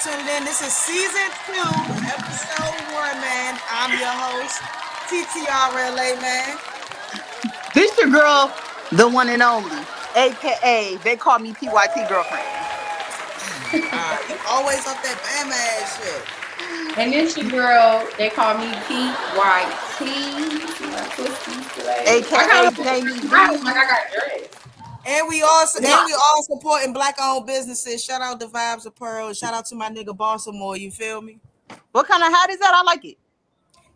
tuning in. This is season 2, episode 1, man. I'm your host, TTRLA, man. This your girl, the one and only, aka they call me PYT girlfriend. You always off that Bama ass shit. And this your girl, they call me Pete White T. See my twisties today. I AKA got Jamie like I B. got dressed. And we all supporting black-owned businesses. Shout out to Vibes of Pearl. Shout out to my nigga Baltimore. You feel me? What kind of hat is that? I like it.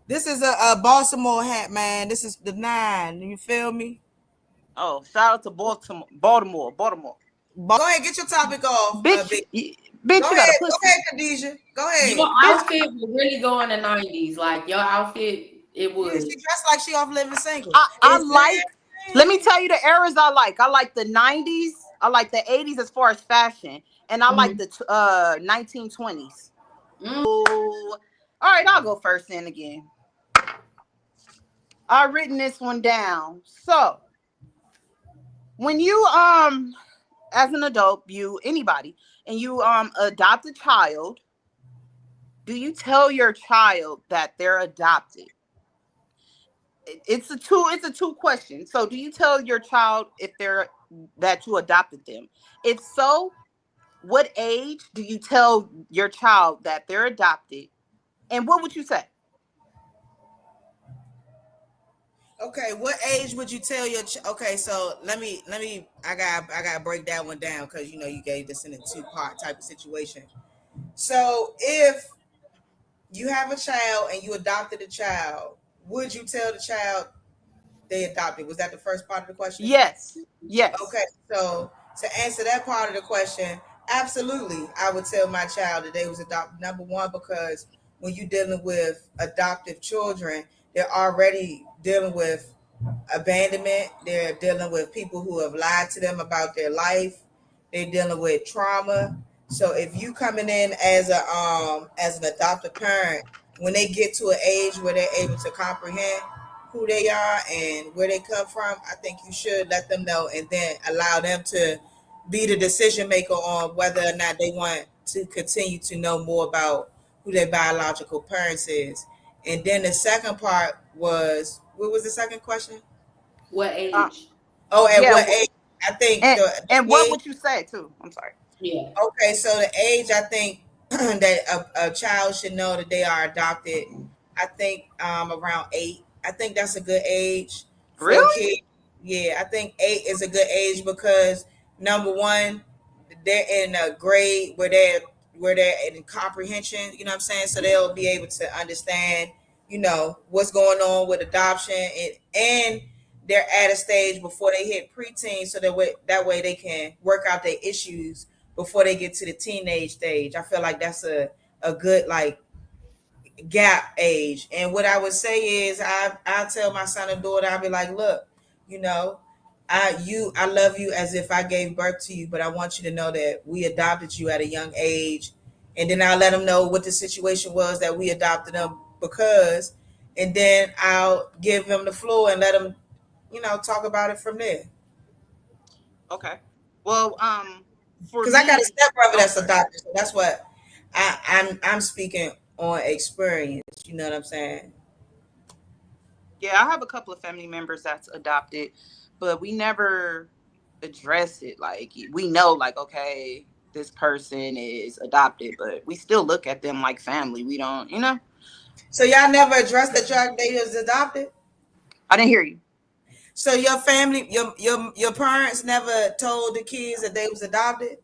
This is a Baltimore hat, man. This is the 9. You feel me? Oh, shout out to Baltimore. Go ahead, get your topic off, Bitch, bitch. bitch, Go you got a ahead, pussy. Khadijah. Go ahead. Your Bitch, outfit would really go in the 90s. Like your outfit, it Yeah, would. she dressed like she off Living Single. I like. Let me tell you the eras I like. I like the 90s. I like the 80s as far as fashion, and I like the 1920s. Mm. Oh, all right, I'll go first then again. I've written this one down. So when you as an adult, you anybody, and you adopt a child, do you tell your child that they're adopted? It's a two question. So do you tell your child if they're that you adopted them? If so, what age do you tell your child that they're adopted? And what would you say? Okay, what age would you tell your okay, so let me I gotta break that one down because you gave this in a two-part type of situation. So if you have a child and you adopted a child, would you tell the child they adopted? Was that the first part of the question? Yes. Yes. Okay, so to answer that part of the question, absolutely, I would tell my child that they was adopted. Number one, because when you're dealing with adoptive children, they're already dealing with abandonment. They're dealing with people who have lied to them about their life. They're dealing with trauma. So if you coming in as an adoptive parent, when they get to an age where they're able to comprehend who they are and where they come from, I think you should let them know and then allow them to be the decision maker on whether or not they want to continue to know more about who their biological parents is. And then the second part was, what was the second question? What Uh, age? Oh, at yeah. what age? I think And and the what age. would you say too? I'm sorry. Yeah. Okay, so the age I think that a child should know that they are adopted. I think around 8. I think that's a good age for a Really? kid. Yeah, I think 8 is a good age because number one, they're in a grade where they're in comprehension. You know what I'm saying? So they'll be able to understand, what's going on with adoption and they're at a stage before they hit preteen, so that way they can work out their issues before they get to the teenage stage. I feel like that's a good like gap age. And what I would say is I tell my son and daughter, I'll be like, look, you know, I love you as if I gave birth to you, but I want you to know that we adopted you at a young age. And then I'll let them know what the situation was that we adopted them because, and then I'll give them the floor and let them, talk about it from there. Okay. Well, for Because I got a me, stepbrother oh that's sorry. adopted, so that's what I'm speaking on experience. You know what I'm saying? Yeah, I have a couple of family members that's adopted, but we never address it. Like we know, like okay, this person is adopted, but we still look at them like family. We don't. So y'all never addressed that y'all they was adopted. I didn't hear you. So your family, your parents never told the kids that they was adopted.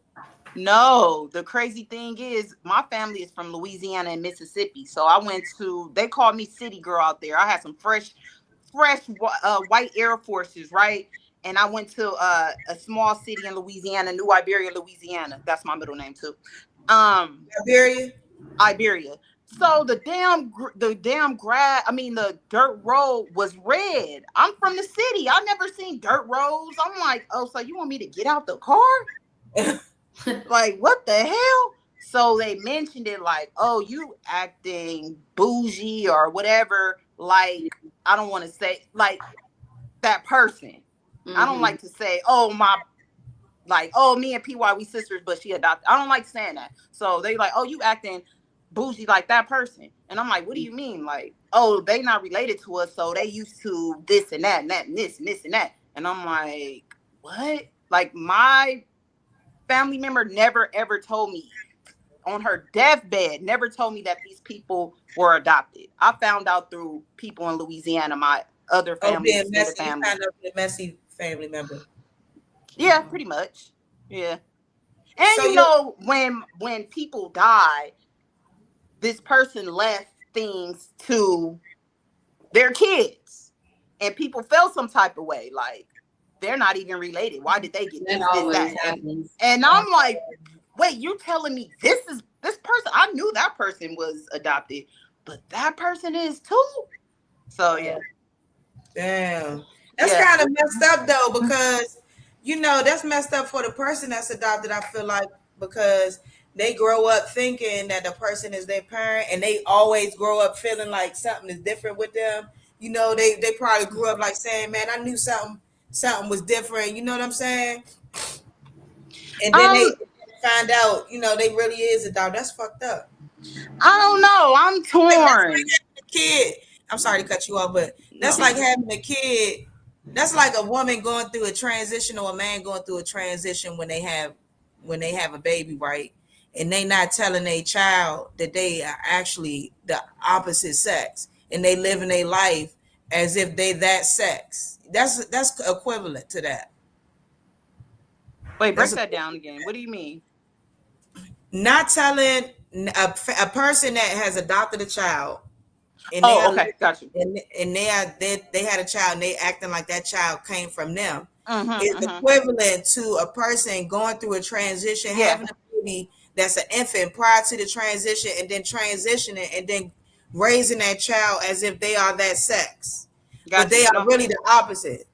No, the crazy thing is, my family is from Louisiana and Mississippi. So I went to, they called me city girl out there. I had some white Air Forces, right? And I went to a small city in Louisiana, New Iberia, Louisiana. That's my middle name too. Um, Liberia. Iberia. So the damn grass, I mean the dirt road was red. I'm from the city. I never seen dirt roads. I'm like, oh, so you want me to get out the car? Like, what the hell? So they mentioned it like, oh, you acting bougie or whatever. Like, I don't want to say like that person. I don't Mm-hmm. like to say, oh, my like, oh, me and PY, we sisters, but she adopted. I don't like saying that. So they like, oh, you acting bougie like that person. And I'm like, what do you mean? Like, oh, they not related to us, so they used to this and that and that and this and this and that. And I'm like, what? Like, my family member never ever told me on her deathbed, never told me that these people were adopted. I found out through people in Louisiana, my other family, being extended messy. You family. found out the messy family member. Yeah, pretty much. Yeah. And So you you know, when people die, this person left things to their kids. And people felt some type of way, like they're not even related. Why did they get That this, always that? happens. And I'm like, wait, you're telling me this person? I knew that person was adopted, but that person is too. So yeah. damn. That's Yeah. kind of messed up though, because that's messed up for the person that's adopted. I feel like because they grow up thinking that the person is their parent, and they always grow up feeling like something is different with them. They probably grew up like saying, "Man, I knew something was different." You know what I'm saying? And then they Um, find out, they really is adopted. That's fucked up. I don't know. I'm That's like torn. having a kid. I'm sorry to cut you off, but that's No. like having a kid. That's like a woman going through a transition or a man going through a transition when they have a baby, right? And they not telling a child that they are actually the opposite sex, and they living their life as if they that sex. That's equivalent to that. Wait, break That's that down again. What do you mean? not telling a person that has adopted a child, and they Oh, are okay, got you. and they had a child, and they acting like that child came from them, is Mm-hmm. equivalent to a person going through a transition, Yeah, having a baby that's an infant prior to the transition, and then transitioning, and then raising that child as if they are that sex, but got they you. are No. really the opposite.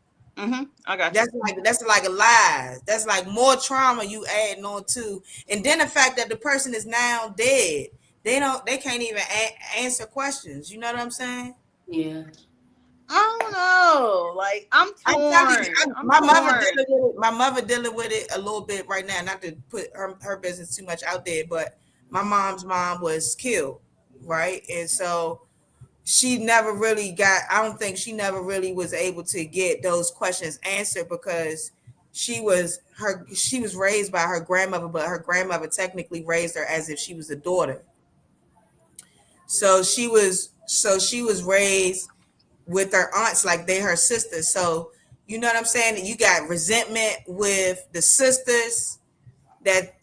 I got you. That's like a lie. That's like more trauma you adding on to, and then the fact that the person is now dead. They can't even answer questions. You know what I'm saying? Yeah. I don't know. Like, I'm I'm telling you, torn. I'm my mother torn. dealing with it. My mother dealing with it a little bit right now. Not to put her business too much out there, but my mom's mom was killed, right? And so she never really got. I don't think she never really was able to get those questions answered, because she was raised by her grandmother, but her grandmother technically raised her as if she was a daughter. So she was raised with her aunts like they her sisters. So you know what I'm saying? You got resentment with the sisters that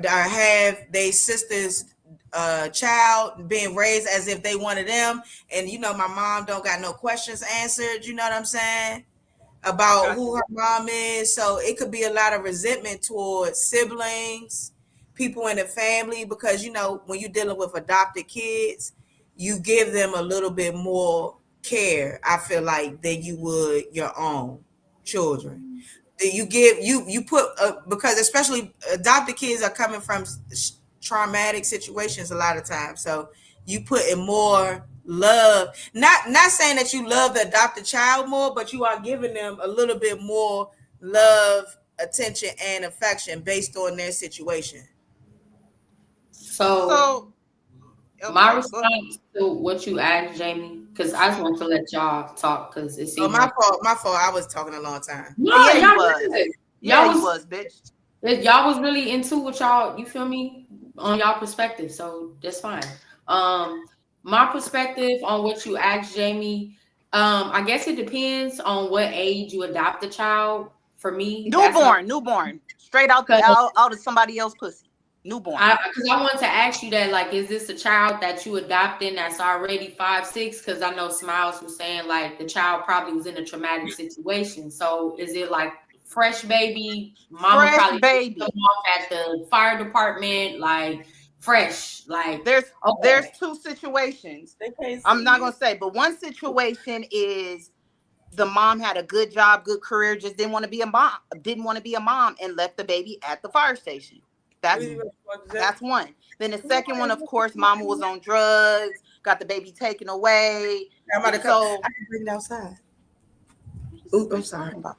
have they sisters child being raised as if they wanted them. And my mom don't got no questions answered. You know what I'm saying? About Got who you. her mom is. So it could be a lot of resentment towards siblings, people in the family, because when you're dealing with adopted kids, you give them a little bit more care, I feel like, than you would your own children. You give you put because especially adopted kids are coming from traumatic situations a lot of times, so you put in more love, not saying that you love the adopted child more, but you are giving them a little bit more love, attention, and affection based on their situation. So So, my okay, go ahead. response to what you asked, Jamie, because I just want to let y'all talk because it Oh, seemed my like fault, my fault, I was talking a long time. no, Yeah, you y'all was. good. Yeah, Y'all you was was, bitch. y'all was really into what y'all, you feel me, on y'all perspective. So that's fine. Um, my perspective on what you asked, Jamie. I guess it depends on what age you adopt a child. For me, that's not Newborn. Straight out, because out of somebody else's pussy. Newborn. I wanted to ask you that, like, is this a child that you adopting that's already 5'6"? Because I know Smiles was saying like the child probably was in a traumatic situation. So is it like fresh baby? Mama Fresh probably picked them baby. off at the fire department, like fresh, like There's okay, two situations. They can't I'm see not you. gonna say, but one situation is the mom had a good job, good career, just didn't want to be a mom, and left the baby at the fire station. That's that's one. Then the second one, of course, mama was on drugs, got the baby taken away. I'm about to come. So I can bring it outside. what Ooh, I'm you sorry. talking about?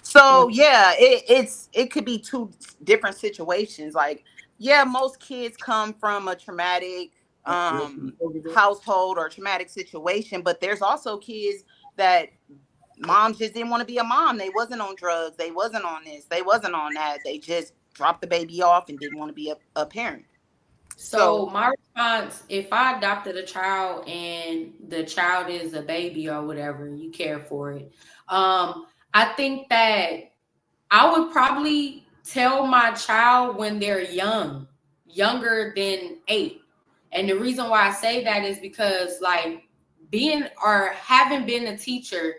So yeah, it could be two different situations. Like, yeah, most kids come from a traumatic household or traumatic situation, but there's also kids that moms just didn't want to be a mom. They wasn't on drugs, they wasn't on this, they wasn't on that. They just dropped the baby off and didn't want to be a parent. So So my response, if I adopted a child and the child is a baby or whatever, you care for it. I think that I would probably tell my child when they're young, younger than 8. And the reason why I say that is because, like, being or having been a teacher,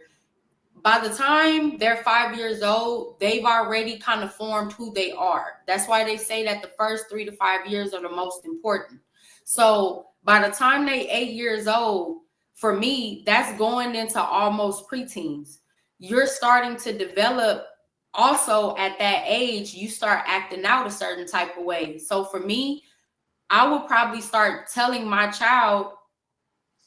by the time they're 5 years old, they've already kind of formed who they are. That's why they say that the first 3 to 5 years are the most important. So by the time they 8 years old, for me, that's going into almost preteens. You're starting to develop. Also at that age, you start acting out a certain type of way. So for me, I would probably start telling my child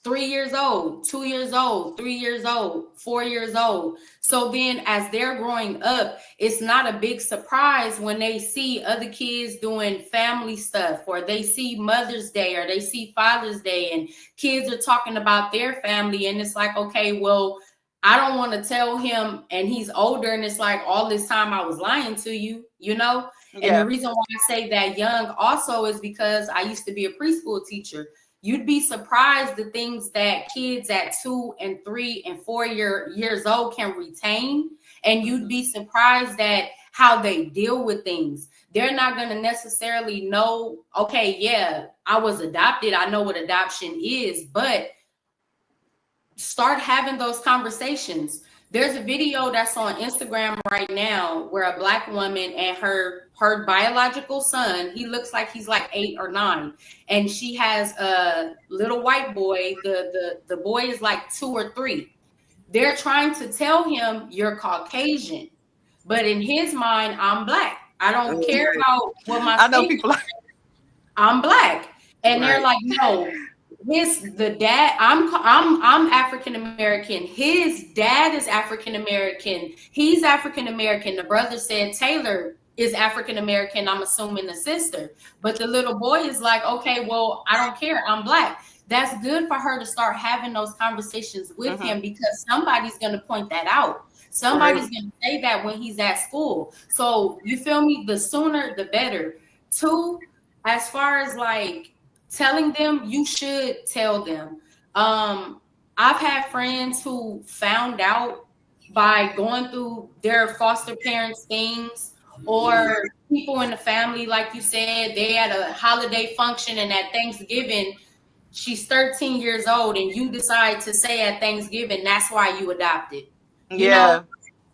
3 years old, 2 years old, 3 years old, 4 years old. So then as they're growing up, it's not a big surprise when they see other kids doing family stuff, or they see Mother's Day, or they see Father's Day, and kids are talking about their family. And it's like, okay, well, I don't want to tell him, and he's older, and it's like, all this time I was lying to you, you know? And the yeah, reason why I say that young also is because I used to be a preschool teacher. You'd be surprised the things that kids at 2 and 3 and 4 years old can retain. And you'd be surprised at how they deal with things. They're not going to necessarily know, okay, yeah, I was adopted. I know what adoption is, but start having those conversations. There's a video that's on Instagram right now where a Black woman and her biological son, he looks like he's like 8 or 9, and she has a little white boy. The boy is like 2 or 3. They're trying to tell him you're Caucasian, but in his mind, I'm Black. I don't care about what my I know skin. people like I'm Black. And they're Right. like, no, the dad, I'm African American. His dad is African American. He's African American. The brother said Taylor is African American. I'm assuming the sister. But the little boy is like, okay, well, I don't care. I'm Black. That's good for her to start having those conversations with him, because somebody's going to point that out. Right. Somebody's going to say that when he's at school. So you feel me? The sooner, the better. 2, as far as like telling them, you should tell them. I've had friends who found out by going through their foster parents things, or people in the family, like you said, they had a holiday function, and at Thanksgiving, she's 13 years old, and you decide to say at Thanksgiving that's why you adopted. You know, yeah,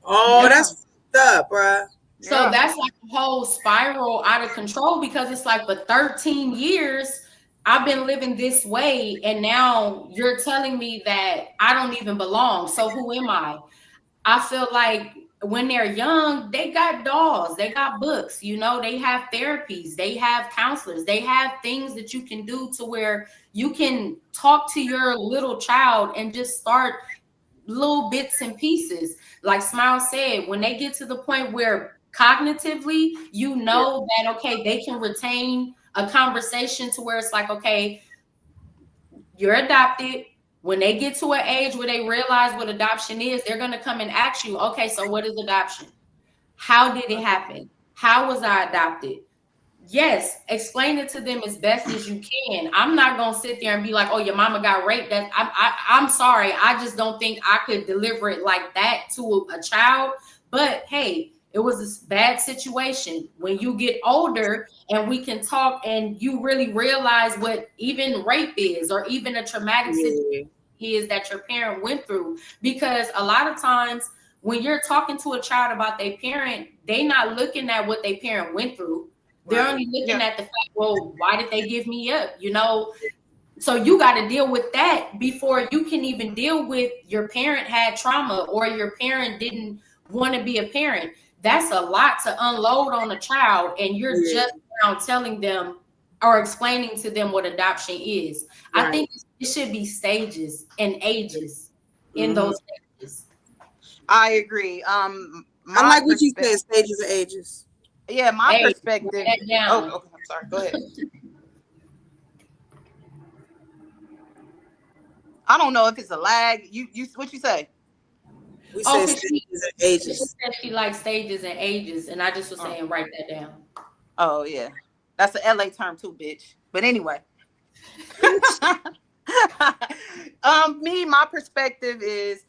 Oh, yeah, that's fucked up, bruh. so yeah, that's like a whole spiral out of control, because it's like for 13 years, I've been living this way. And now you're telling me that I don't even belong. So who am I? I feel like when they're young, they got dolls, they got books, they have therapies, they have counselors, they have things that you can do to where you can talk to your little child and just start little bits and pieces. Like Smile said, when they get to the point where cognitively, Yeah. that, okay, they can retain a conversation to where it's like, okay, you're adopted. When they get to an age where they realize what adoption is, they're going to come and ask you, okay, so what is adoption? How did it happen? How was I adopted? Yes, explain it to them as best as you can. I'm not gonna sit there and be like, "Oh, your mama got raped." I'm sorry. I just don't think I could deliver it like that to a child. But hey, it was a bad situation. When you get older and we can talk, and you really realize what even rape is, or even a traumatic situation Yeah. is that your parent went through. Because a lot of times when you're talking to a child about their parent, they not looking at what their parent went through. They're Right. only looking yeah, at the fact, well, why did they give me up? So you got to deal with that before you can even deal with your parent had trauma, or your parent didn't want to be a parent. That's a lot to unload on a child, and you're Yeah. just now telling them or explaining to them what adoption is. I Right. think it should be stages and ages in Mm-hmm. those stages. I agree. I my like what you said, perspective. stages of ages. Yeah, my Hey, write perspective. that Oh, down. okay. I'm sorry. Go ahead. I don't know if it's a lag. You what you say? We Oh, said because she, stages of she ages. said she likes stages and ages, and I just was Oh, saying write that down. oh yeah, that's an LA term too, bitch. But anyway, me, my perspective is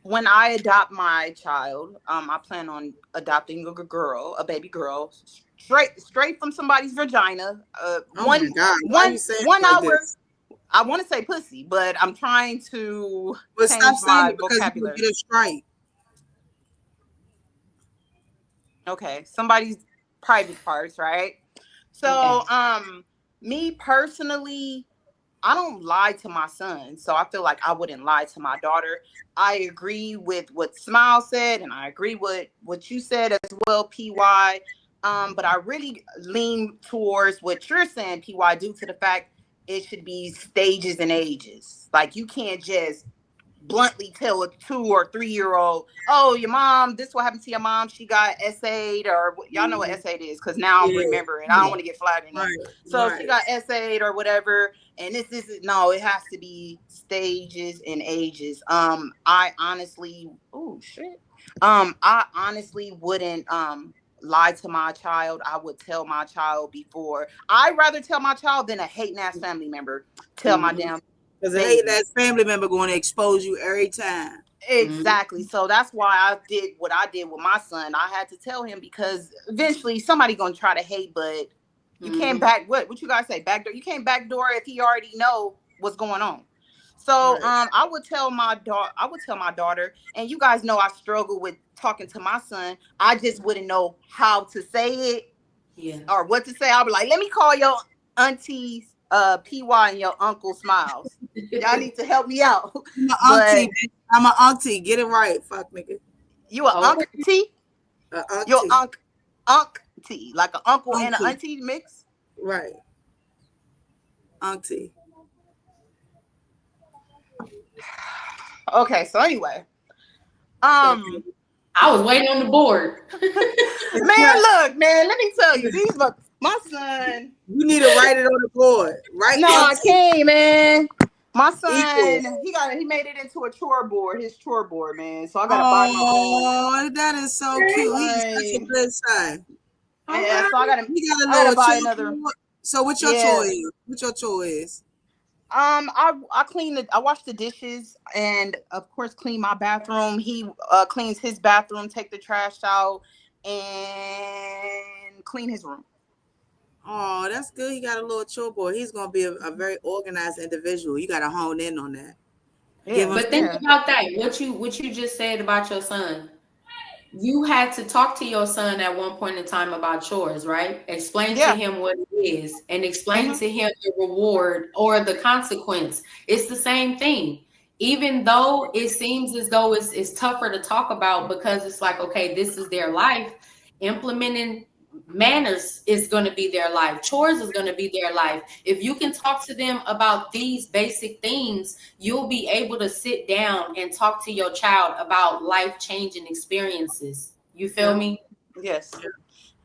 when I adopt my child, I plan on adopting a girl, a baby girl, straight from somebody's vagina. Oh my God, why are you saying One it like hour. this? I want to say pussy, but I'm trying to But stop change saying my it because you will vocabulary. get a strike. Okay, somebody's private parts, right? So, Okay. me personally, I don't lie to my son, so I feel like I wouldn't lie to my daughter. I agree with what Smile said, and I agree with what you said as well, PY. But I really lean towards what you're saying, PY, due to the fact it should be stages and ages. Like you can't just bluntly tell a 2 or 3 year old, oh, your mom, this what happened to your mom. She got essayed, or y'all know what Mhm. essayed is, because now I'm Yeah, remembering. I don't Yeah. want to get flagged or nothing. right, So she right. got essayed or whatever. And this is no, it has to be stages and ages. I honestly, oh shit. I honestly wouldn't lie to my child. I would tell my child before. I'd rather tell my child than a hating ass family member tell my Mm-hmm. damn Because a hating baby. ass family member going to expose you every time. Mhm. Exactly. So that's why I did what I did with my son. I had to tell him because eventually somebody gonna try to hate, but you can't Mhm. back what you guys say backdoor. You can't backdoor if he already know what's going on. So Right. I would tell my daughter. I would tell my daughter, and you guys know I struggle with talking to my son. I just wouldn't know how to say it Yeah. or what to say. I'll be like, let me call your aunties PY and your uncle Smiles. Y'all need to help me out. I'm an But auntie, bitch. I'm an auntie. Get it right, fuck nigga. you a Okay. auntie? Your Auntie. auntie, like an uncle and an Auntie. auntie mix. Right. Auntie. Okay, so anyway, Fuck um, nigga. I was waiting on the board. man, look, man, let me tell you, these my son. You need to write it on the board. Right, No, I auntie. can't, man. My Equal. son, he made it into a chore board, his chore board, man. So I gotta buy my own. Oh, that is so cute. He is such a Like, good son. All yeah, right. so He got a I gotta little buy chore another. board. So what your chore Yeah. is? What your chore is? I clean I wash the dishes and of course clean my bathroom. He cleans his bathroom, take the trash out, and clean his room. Oh, that's good. He got a little chore board. He's gonna be a very organized individual. You gotta hone in on that. Give Yeah, him But some. think yeah, about that. What you just said about your son. You had to talk to your son at one point in time about chores, right? Explain to yeah. him what it is and explain Hmm. to him the reward or the consequence. It's the same thing. Even though it seems as though it's tougher to talk about because it's like, okay, this is their life, implementing manners is going to be their life. Chores is going to be their life. If you can talk to them about these basic things, you'll be able to sit down and talk to your child about life changing experiences. You feel Yeah. me? Yes.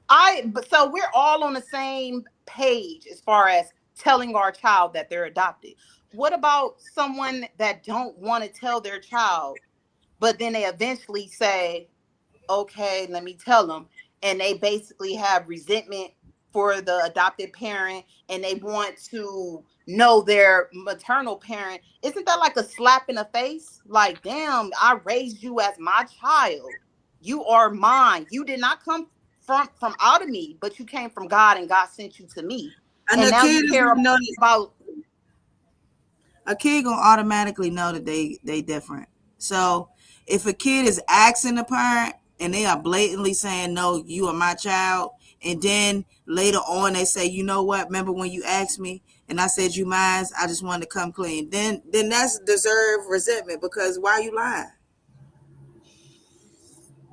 But so we're all on the same page as far as telling our child that they're adopted. What about someone that don't want to tell their child, but then they eventually say, okay, let me tell them. And they basically have resentment for the adopted parent and they want to know their maternal parent. Isn't that like a slap in the face? Like, damn, I raised you as my child. You are mine. You did not come from out of me, but you came from God and God sent you to me. And And the now kid you is care gonna know that about a kid gonna automatically know that they different. So if a kid is asking the parent and they are blatantly saying no, you are my child, and then later on they say, you know what? Remember when you asked me and I said you mine? I just wanted to come clean. Then that's deserved resentment because why you lying?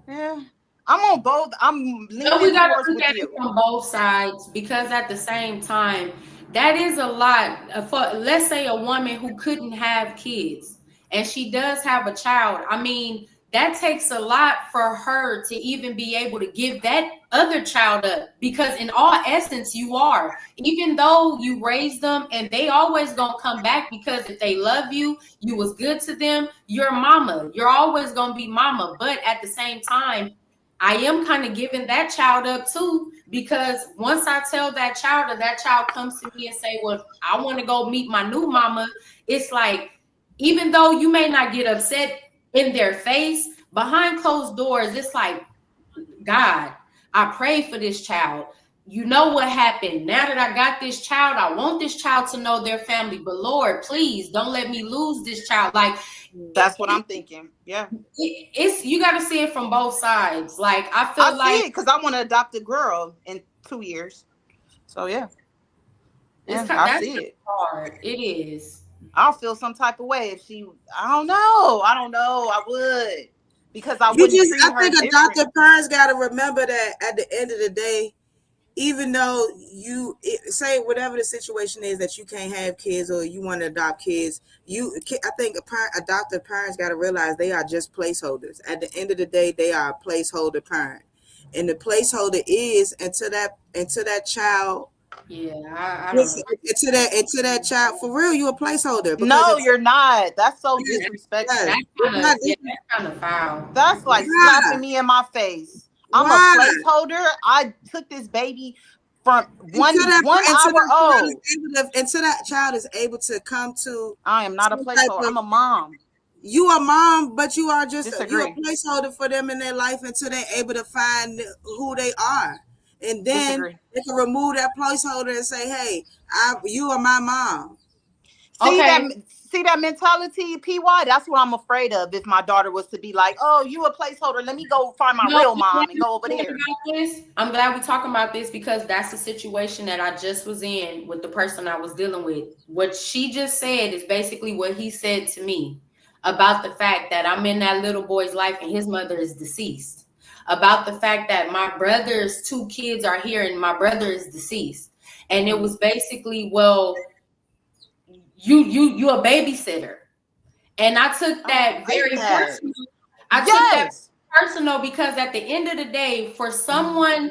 yeah. I'm on both. I'm But we leaning got to towards look with at it you. from both sides because at the same time, that is a lot for, let's say, a woman who couldn't have kids and she does have a child. I mean, that takes a lot for her to even be able to give that other child up, because in all essence you are, even though you raised them and they always gonna come back, because if they love you, you was good to them, you're mama, you're always gonna be mama. But at the same time, I am kind of giving that child up too, because once I tell that child, or that child comes to me and say, well, I want to go meet my new mama, it's like, even though you may not get upset in their face, behind closed doors, it's like, God, I pray for this child. You know what happened. Now that I got this child, I want this child to know their family. But Lord, please don't let me lose this child. Like, that's what I'm thinking. Yeah. It's, you got to see it from both sides. Like, I feel I see it because I want to adopt a girl in 2 years. So yeah. It's Yeah, I see it. Hard. It is. I'll feel some type of way if she. I don't know. I would, because I You wouldn't just, treat I her think different. adoptive parents got to remember that at the end of the day, even though you say whatever the situation is that you can't have kids or you want to adopt kids, I think adoptive parents got to realize they are just placeholders. At the end of the day, they are a placeholder parent, and the placeholder is until that child. Yeah, I don't know. Into that child, for real, you a placeholder. No, you're not. That's so disrespectful. That's kind of foul. That's like slapping me in my face. I'm a placeholder. I took this baby from one hour old. Until that child is able to come to. I am not a placeholder. I'm a mom. You are mom, but you are just you're a placeholder for them in their life until they're able to find who they are. And then they can remove that placeholder and say, hey, you are my mom. See that mentality, PY? That's what I'm afraid of. If my daughter was to be like, oh, you a placeholder, let me go find my real mom and go over there. I'm glad we're talking about this, because that's the situation that I just was in with the person I was dealing with. What she just said is basically what he said to me about the fact that I'm in that little boy's life and his mother is deceased. About the fact that my brother's 2 kids are here and my brother is deceased. And it was basically, well, you a babysitter. And I took that very personal. I took that personal, because at the end of the day, for someone,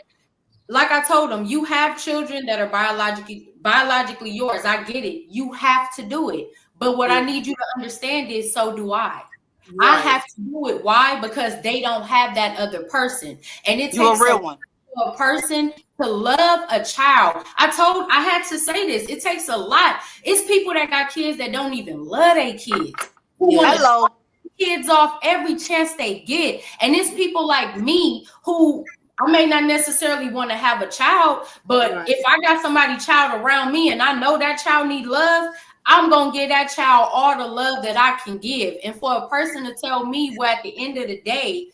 like I told them, you have children that are biologically yours. I get it. You have to do it. But what I need you to understand is, so do I. Right. I have to do it. Why? Because they don't have that other person. And it takes a person to love a child. I had to say this. It takes a lot. It's people that got kids that don't even love their kids. Hello. Kids off every chance they get. And it's people like me who, I may not necessarily want to have a child, but if I got somebody's child around me and I know that child need love, I'm going to give that child all the love that I can give. And for a person to tell me, well, at the end of the day,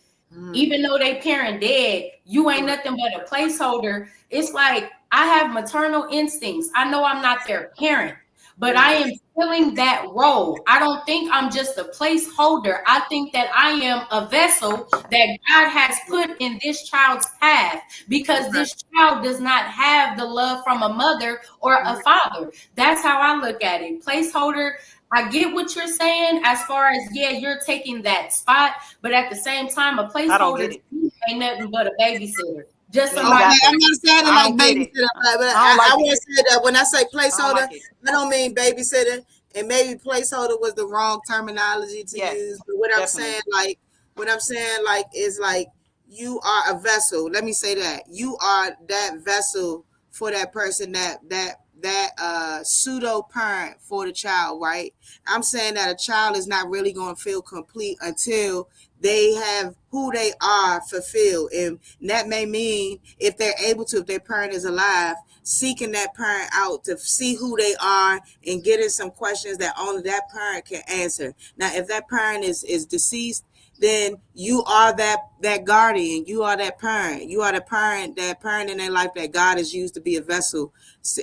even though they parent dead, you ain't nothing but a placeholder. It's like, I have maternal instincts. I know I'm not their parent, but I am filling that role. I don't think I'm just a placeholder. I think that I am a vessel that God has put in this child's path, because this child does not have the love from a mother or a father. That's how I look at it. Placeholder. I get what you're saying as far as, you're taking that spot, but at the same time, a placeholder ain't nothing but a babysitter. Just somebody. Okay, I'm not saying it like babysitter, but I want to say that when I say placeholder, I don't mean babysitter, and maybe placeholder was the wrong terminology to use. But what I'm saying, is like, you are a vessel. Let me say that you are that vessel for that person, that pseudo parent for the child, right? I'm saying that a child is not really going to feel complete until they have who they are fulfilled. And that may mean, if they're able to, if their parent is alive, seeking that parent out to see who they are and getting some questions that only that parent can answer. Now, if that parent is deceased, then you are that guardian. You are that parent. You are that parent in their life that God has used to be a vessel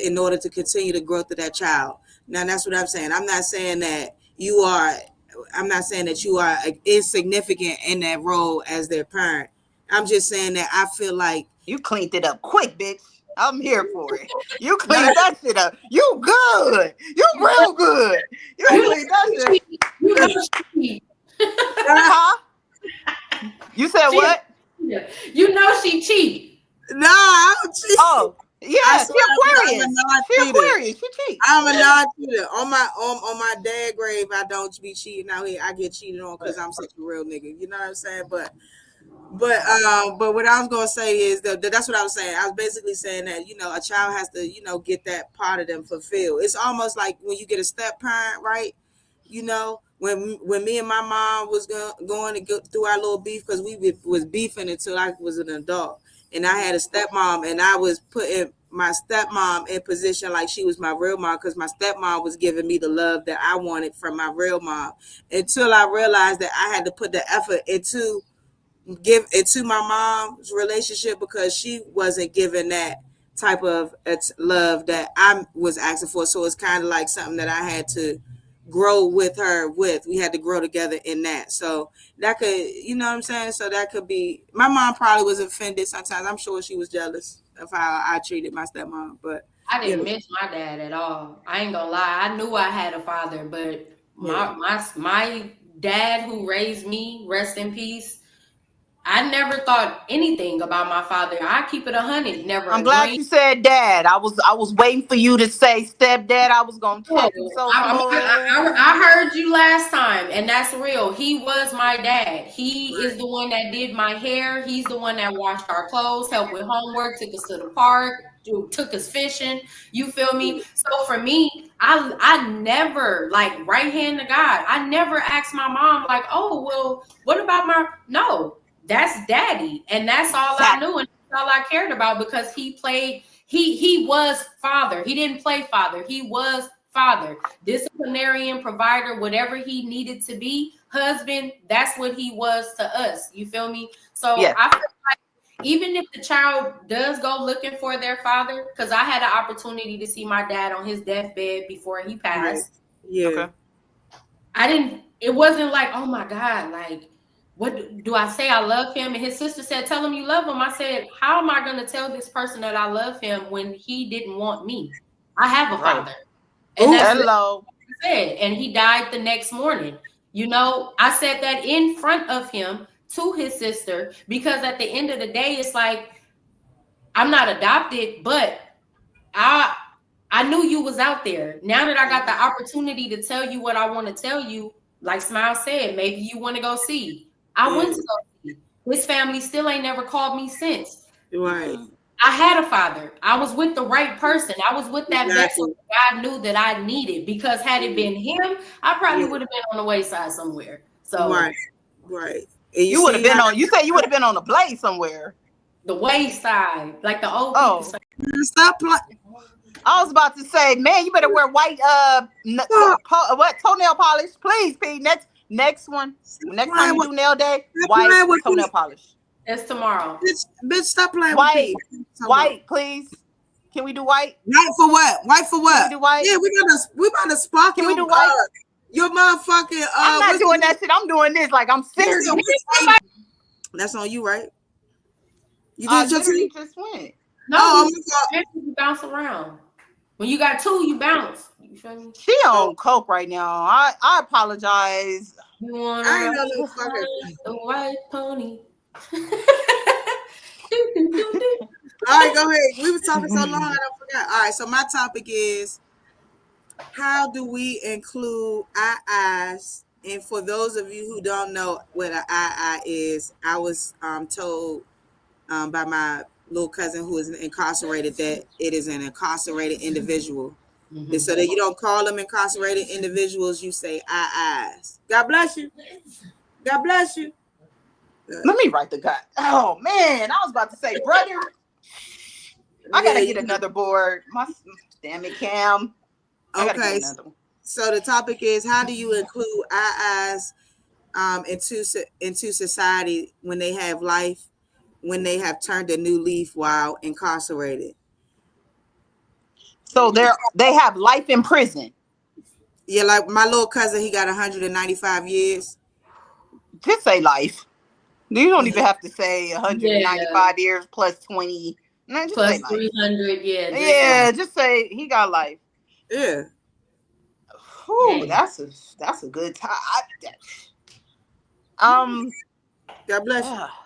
in order to continue the growth of that child. Now, that's what I'm saying. I'm not saying that you are insignificant in that role as their parent. I'm just saying that I feel like you cleaned it up quick, bitch. I'm here for it. You cleaned that shit up. You good. You real good. You cleaned that shit. You huh? You said She, what? you know she cheat. No, I don't cheat. Oh, I yeah, she swear I'm a Aquarius. She non-cheater. Aquarius. She cheat. I'm a non-cheater. On my dad grave, I don't be cheating out here. I get cheated on because I'm such a real nigga. You know what I'm saying? But what I was gonna say is that's what I was saying. I was basically saying that a child has to get that part of them fulfilled. It's almost like when you get a step parent, right? When me and my mom was going to go through our little beef because was beefing until I was an adult, and I had a stepmom, and I was putting my stepmom in position like she was my real mom because my stepmom was giving me the love that I wanted from my real mom until I realized that I had to put the effort into give it to my mom's relationship because she wasn't giving that type of love that I was asking for. So it's kind of like something that I had to grow with her with. We had to grow together in that. So that could, you know what I'm saying? So that could be, my mom probably was offended sometimes. I'm sure she was jealous of how I treated my stepmom, but I you didn't know, miss my dad at all. I ain't gonna lie. I knew I had a father, but yeah. my dad who raised me, rest in peace. I never thought anything about my father. I keep it 100. Never I'm a glad dream. you said dad. I was waiting for you to say stepdad. I was gonna No, check you so smooth. I heard you last time, and that's real. He was my dad. He is the one that did my hair. He's the one that washed our clothes, helped with homework, took us to the park, took us fishing. You feel me? So for me, I never like right hand to God. I never asked my mom like, oh well, what about my no? That's daddy, and that's all I Exactly. knew, and that's all I cared about because he played. He was father. He didn't play father. He was father, disciplinarian, provider, whatever he needed to be, husband. That's what he was to us. You feel me? So Yes. I feel like even if the child does go looking for their father, because I had an opportunity to see my dad on his deathbed before he Right. passed. Yeah. Okay. I didn't. It wasn't like, oh my God, like what do I say? I love him. And his sister said, tell him you love him. I said, how am I going to tell this person that I love him when he didn't want me? I have a Right. father. And Oh, that's what Hello. he said. And he died the next morning. I said that in front of him to his sister because at the end of the day, it's like, I'm not adopted, but I I knew you was out there. Now that I got the opportunity to tell you what I want to tell you, like Smile said, maybe you want to go see. I went yeah. to go see. His family still ain't never called me since. Right. I had a father. I was with the right person. I was with that vessel Exactly. that God knew that I needed because had it been him, I probably Yeah. would have been on the wayside somewhere. So Right. Right. And you You would have see been how on. You said you would have been on a blade somewhere. the wayside, like the old people Oh, say. stop playing. I was about to say, man, you better wear white what toenail polish, please, P. Next one. Stop Next time playing you with do nail day, stop white playing with toenail Pete. polish. That's tomorrow. Bitch, stop playing with White, Pete. What you talking about? white, please. Can we do white? White for what? White for Can we what? do white? Yeah, we about to spark Can we do white? your motherfucking I'm not what's doing the that shit. I'm doing this like I'm what's serious. the what's the that's on you, right? You I did your literally team? just went. No, Oh, you bounce around. When you got two, you bounce. You feel me? She oh, on coke right now. I apologize. You wanna I ain't ride no little fucking. behind the white pony. All right, go ahead. We was talking so long, I don't forget. All right, so my topic is how do we include eyes? And for those of you who don't know what an eye is, I was told by my little cousin who is incarcerated that it is an incarcerated individual. And so that you don't call them incarcerated individuals, you say eyes. God bless you. God bless you. Let me write the guy. Oh man, I was about to say, brother, I Yeah, gotta you get another board. My damn it, Cam. I gotta get okay. another one. So the topic is how do you include eyes into society when they have life, when they have turned a new leaf while incarcerated. So they have life in prison. Yeah, like my little cousin, he got 195 years. Just say life. You don't Yeah, even have to say Yeah, 195 years plus 20. No, just say plus life. 300. Yeah, just like Yeah, just say he got life. yeah. Whew, dang. that's a good time. Um, God bless you. Ah,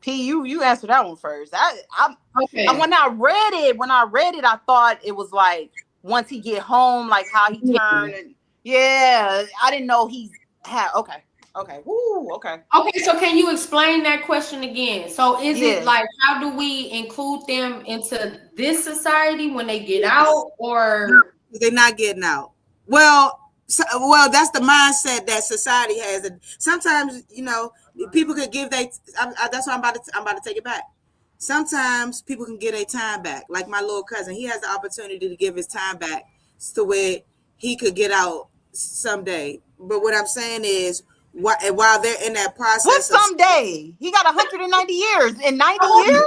P, you answer that one first. Okay. When I read it, I thought it was like once he get home, like how he Yeah. turned, and yeah, I didn't know he's had. Okay, okay, woo, okay, Okay, so can you explain that question again? So is it yeah. like how do we include them into this society when they get out No, or they're not getting out. Well, well, that's the mindset that society has, and sometimes people could give they. That's why I'm about to take it back. Sometimes people can get their time back. Like my little cousin, he has the opportunity to give his time back to where he could get out someday. But what I'm saying is, while they're in that What's process of someday? He got 190 years. In 90 oh, years?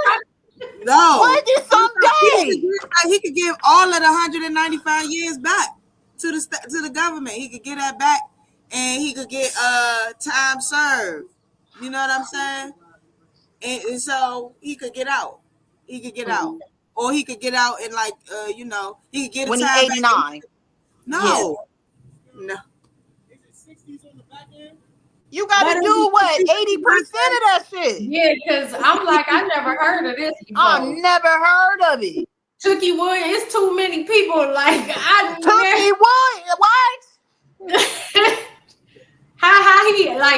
no, What is someday? he could give all of the 195 years back to the government. He could get that back, and he could get time served. You know what I'm saying? And so he could get out. He could get out, mhm. or he could get out and like he could get a When he time back. 89. Yeah. No, no. You gotta But do what? 80% of that shit. Yeah, because I'm like, I never heard of this I've before. never heard of it. Tookie Wood, it's too many people. Like Tookie what? how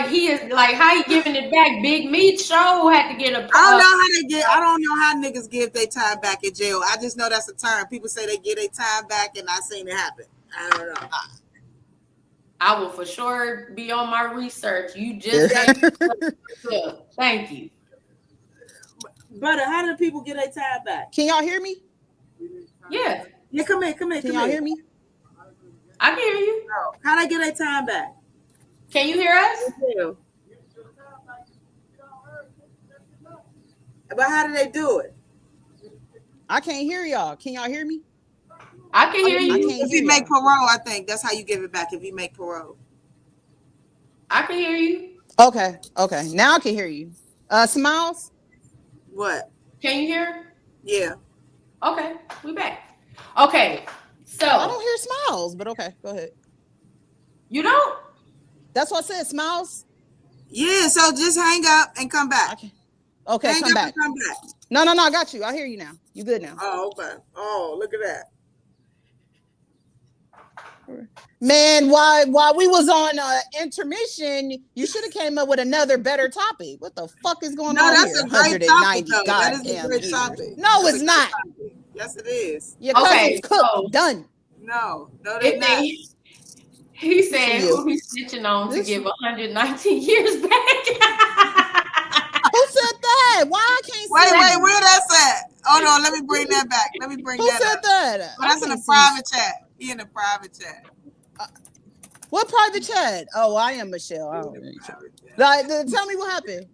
he is like how he giving it back. Big Meat Show had to get a I don't know how they get. I don't know how niggas give their time back in jail. I just know that's a term. People say they get their time back, and I seen it happen. I don't know. I will for sure be on my research. You just gave me thank you. Brother, how do people get their time back? Can y'all hear me? Yeah, Yeah, come here. Can y'all hear me? I can hear you. How they get their time back? Can you hear us? But how do they do it? I can't hear y'all. Can y'all hear me? I can hear I you. can't If hear you make y'all. parole, I think that's how you give it back. If you make parole. I can hear you. Okay. Now I can hear you. Smiles? What? Can you hear? Yeah. Okay, we back. Okay, I don't so hear Smiles, but okay, go ahead. you don't? That's what I said, Smiles. Yeah. So just hang up and come back. Okay, Hang come up back. and come back. No, I got you. I hear you now. You good now. Oh, okay. Oh, look at that. Man, while we was on intermission, you should have came up with another better topic. What the fuck is going No, on that's here? a great topic, 190 though. That is a goddamn great years. topic. No, That's it's a not. great topic. Yes, it is. Your cousin's Okay, cooked. so Done. No, they if not. he Listen to said you. who he's snitching on to This, give 119 years back. who said that? Why I can't Wait, see? where that's at? Hold on, let me bring that back. Let me bring Who that said up. that? Oh, that's in a can't see. private chat. He in a private chat. What private chat? Oh, I am Michelle. I don't really care. Tell me what happened.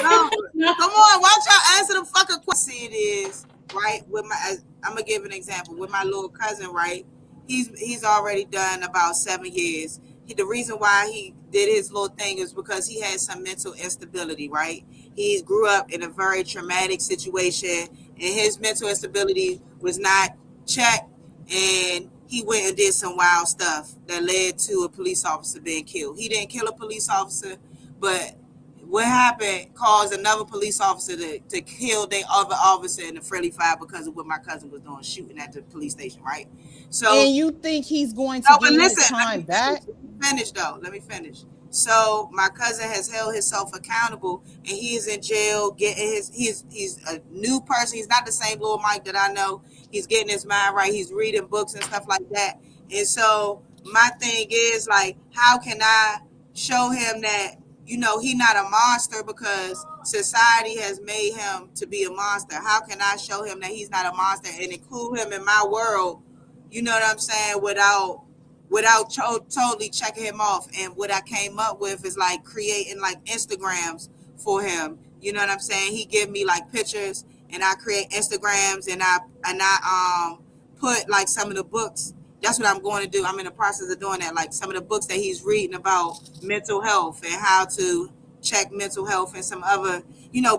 No, come on, why don't y'all answer the fucking question? See, it is right with my. I'm gonna give an example with my little cousin. Right, he's already done about 7 years. The reason why he did his little thing is because he had some mental instability. Right, he grew up in a very traumatic situation, and his mental instability was not checked, and he went and did some wild stuff that led to a police officer being killed. He didn't kill a police officer, but what happened caused another police officer to kill their other officer in the friendly fire because of what my cousin was doing, shooting at the police station, right? So, And you think he's going to no, but get his listen, time back? Let me finish. So my cousin has held himself accountable, and he is in jail getting he's a new person. He's not the same little Mike that I know. He's getting his mind right. He's reading books and stuff like that. And so my thing is like, how can I show him that he's not a monster because society has made him to be a monster? How can I show him that he's not a monster and include him in my world? You know what I'm saying? Without totally checking him off. And what I came up with is like creating like Instagrams for him. You know what I'm saying? He give me like pictures, and I create Instagrams, and I put like some of the books. That's what I'm going to do. I'm in the process of doing that. Like some of the books that he's reading about mental health and how to check mental health, and some other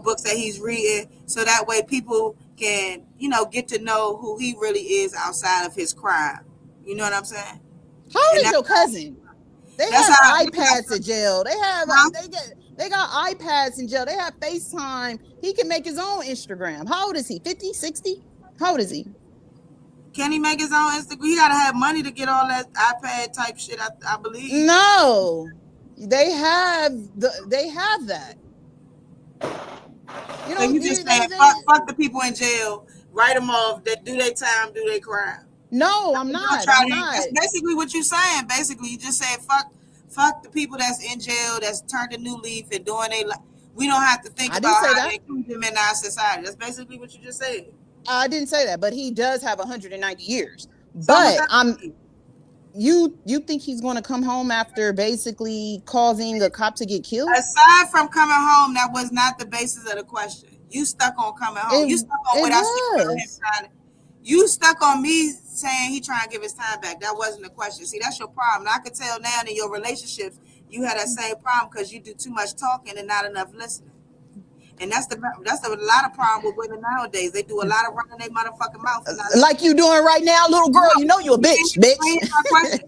books that he's reading, so that way people can get to know who he really is outside of his crime. You know what I'm saying? How old And is your cousin? They That's have how. iPads in jail. Huh? They got iPads in jail. They have FaceTime. He can make his own Instagram. How old is he? 50, 60? How old is he? Can he make his own Instagram? He gotta have money to get all that iPad type shit. I believe. No. They have that. You So know, you just saying fuck the people in jail, write them off, that do their time, do their crime. no, I'm not. I'm not. That's basically what you're saying. Basically, you just saying fuck the people that's in jail, that's turned a new leaf and doing they. We don't have to think I didn't about say how that. to include them in our society. That's basically what you just said. I didn't say that, but he does have 190 years. So what But that mean? you think he's going to come home after basically causing a cop to get killed? Aside from coming home, that was not the basis of the question. You stuck on coming home. You stuck on It what I said about him was. trying to. You stuck on me saying he trying to give his time back. That wasn't the question. See, that's your problem. And I could tell now in your relationships, you had that same problem because you do too much talking and not enough listening. And that's a lot of problem with women nowadays. They do a lot of running their motherfucking mouth and not Like you doing right now, little girl. You know you're a bitch, bitch. my question.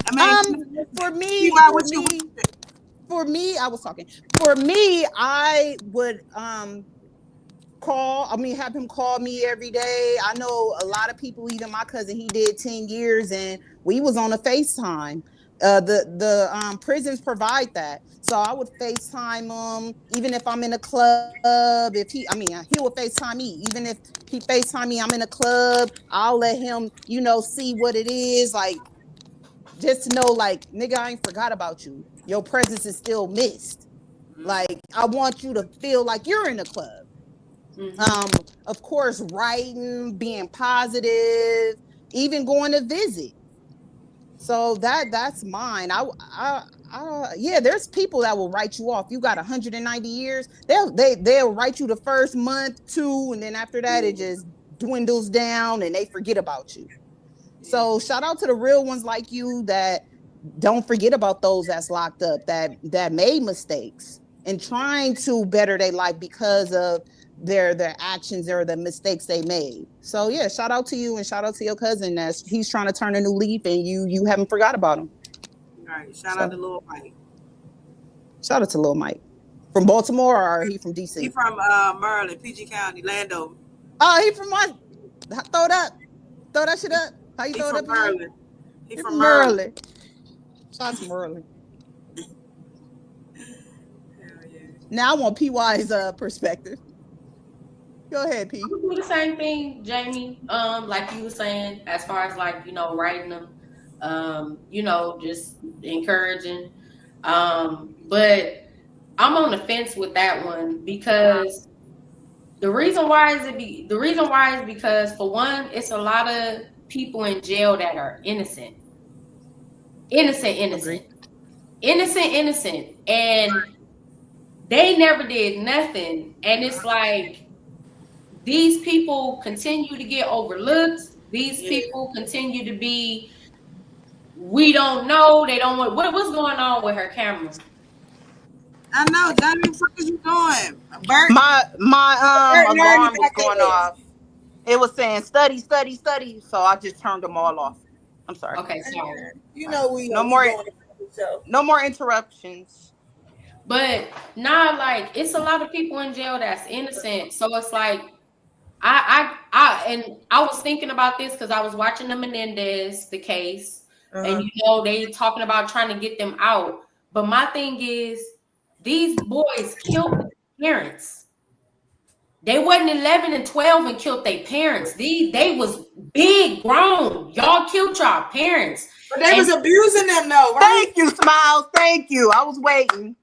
I mean, for me, I was talking. For me, I would have him call me every day. I know a lot of people, even my cousin, he did 10 years and we was on a FaceTime. The prisons provide that. So I would FaceTime him, even if I'm in a club. He would FaceTime me. Even if he FaceTime me, I'm in a club, I'll let him, see what it is. Like, just to know, like, nigga, I ain't forgot about you. Your presence is still missed. Like, I want you to feel like you're in the club. Of course, writing, being positive, even going to visit. So that's mine. Yeah, there's people that will write you off. You got 190 years. They'll write you the first month, two, and then after that it just dwindles down and they forget about you. So shout out to the real ones like you that don't forget about those that's locked up, that made mistakes and trying to better their life because of their actions or the mistakes they made. So yeah, shout out to you and shout out to your cousin that he's trying to turn a new leaf and you haven't forgot about him. All right, shout out to Lil Mike. Shout out to Lil Mike. From Baltimore or he from DC? He from Maryland, PG County, Landover. Oh, he from what? Throw that shit up. How you throw it up? Maryland. He from Maryland. Shout out to Maryland. Now I want PY's perspective. Go ahead, P. We do the same thing, Jamie. Like you were saying, as far as like, writing them, just encouraging. But I'm on the fence with that one because the reason why is because for one, it's a lot of people in jail that are innocent. Innocent. And they never did nothing. And it's like, these people continue to get overlooked. These people continue to be, we don't know. They don't want, what's going on with her camera? I know, Johnny, what are you doing? Bert? My alarm was going off. It was saying study. So I just turned them all off. I'm sorry. Okay, sorry. No more interruptions. But nah, like it's a lot of people in jail that's innocent. So it's like I was thinking about this because I was watching the Menendez, the case, and they talking about trying to get them out. But my thing is, these boys killed their parents. They wasn't 11 and 12 and killed their parents. They was big grown. Y'all killed y'all parents. But they was abusing them though, right? Thank you, Smiles. Thank you. I was waiting.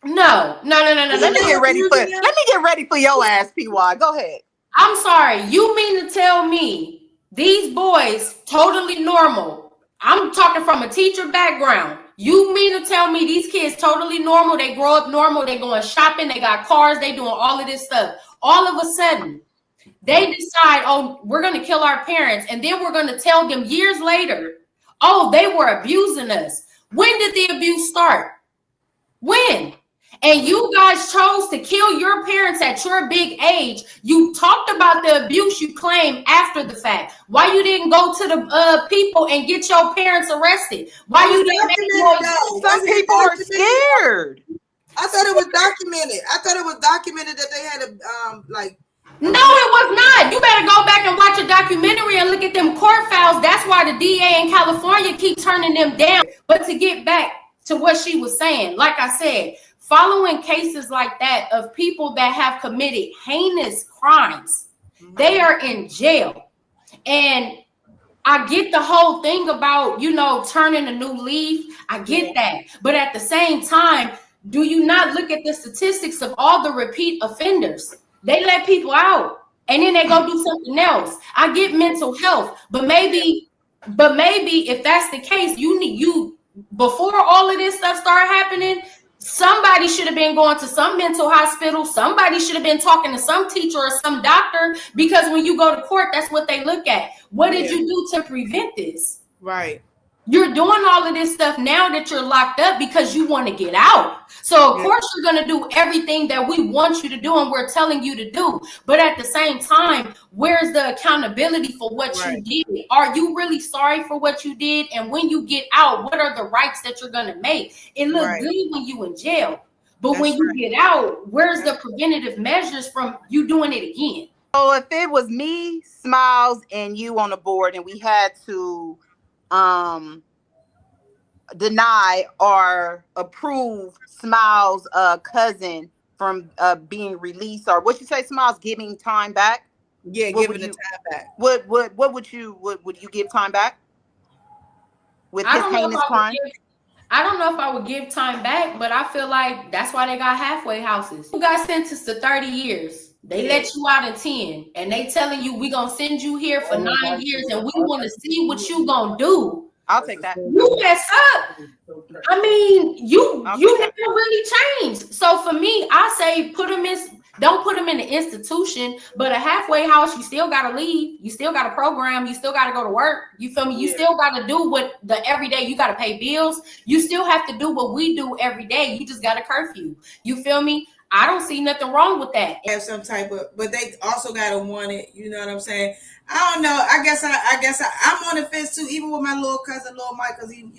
No. Let me get ready for your ass, PY. Go ahead. I'm sorry. You mean to tell me these boys totally normal? I'm talking from a teacher background. You mean to tell me these kids totally normal? They grow up normal. They going shopping. They got cars. They doing all of this stuff. All of a sudden, they decide, oh, we're going to kill our parents. And then we're going to tell them years later, oh, they were abusing us. When did the abuse start? When? And you guys chose to kill your parents at your big age. You talked about the abuse you claim after the fact. Why you didn't go to the people and get your parents arrested? Why you didn't make though? Some people are scared. I thought it was documented. I thought it was documented that they had a like. No, it was not. You better go back and watch a documentary and look at them court files. That's why the DA in California keep turning them down. But to get back to what she was saying, like I said, following cases like that of people that have committed heinous crimes, they are in jail. And I get the whole thing about, turning a new leaf. I get that. But at the same time, do you not look at the statistics of all the repeat offenders? They let people out and then they go do something else. I get mental health, but maybe if that's the case, you before all of this stuff started happening, somebody should have been going to some mental hospital. Somebody should have been talking to some teacher or some doctor, because when you go to court, that's what they look at. What did you do to prevent this? Right. You're doing all of this stuff now that you're locked up because you want to get out. So of course you're going to do everything that we want you to do and we're telling you to do. But at the same time, where's the accountability for what you did? Are you really sorry for what you did? And when you get out, what are the rights that you're going to make? It looks good when you in jail. But when you get out, where's the preventative measures from you doing it again? So if it was me, Smiles, and you on the board and we had to deny or approve Smiles' cousin from being released, or what you say, Smiles, giving time back? Yeah, giving the time back. What would you give time back with his heinous crime? I don't know if I would give time back, but I feel like that's why they got halfway houses. Who got sentenced to 30 years? They let you out in 10, and they telling you we gonna send you here for 9 years, and we want to see what you gonna do. I'll take that. You mess up. I mean, you never really changed. So for me, I say don't put them in the institution, but a halfway house, you still gotta leave. You still gotta program. You still gotta go to work. You feel me? You still gotta do what the everyday. You gotta pay bills. You still have to do what we do every day. You just got a curfew. You feel me? I don't see nothing wrong with that. Have some type of, but they also gotta want it. You know what I'm saying? I don't know. I guess I'm on the fence too, even with my little cousin, Lil Mike, because he,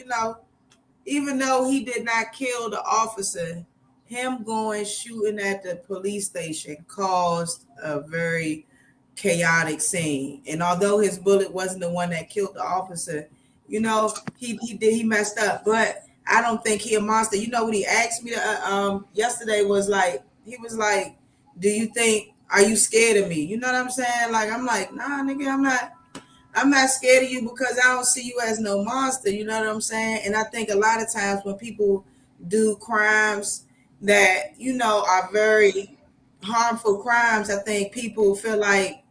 even though he did not kill the officer, him going shooting at the police station caused a very chaotic scene. And although his bullet wasn't the one that killed the officer, he messed up. But I don't think he a monster. You know what he asked me yesterday was like, he was like, are you scared of me? You know what I'm saying? Like, I'm like, nah, nigga, I'm not scared of you because I don't see you as no monster. You know what I'm saying? And I think a lot of times when people do crimes that, are very harmful crimes, I think people feel like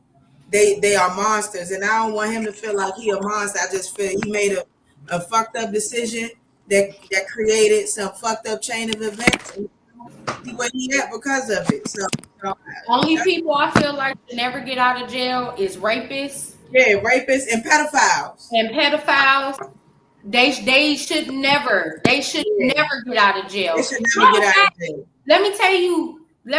they are monsters. And I don't want him to feel like he a monster. I just feel he made a fucked up decision that created some fucked up chain of events. And where he at because of it. So only people I feel like should never get out of jail is rapists. Yeah, rapists and pedophiles. They should never get out of jail. They should never get out of jail. Let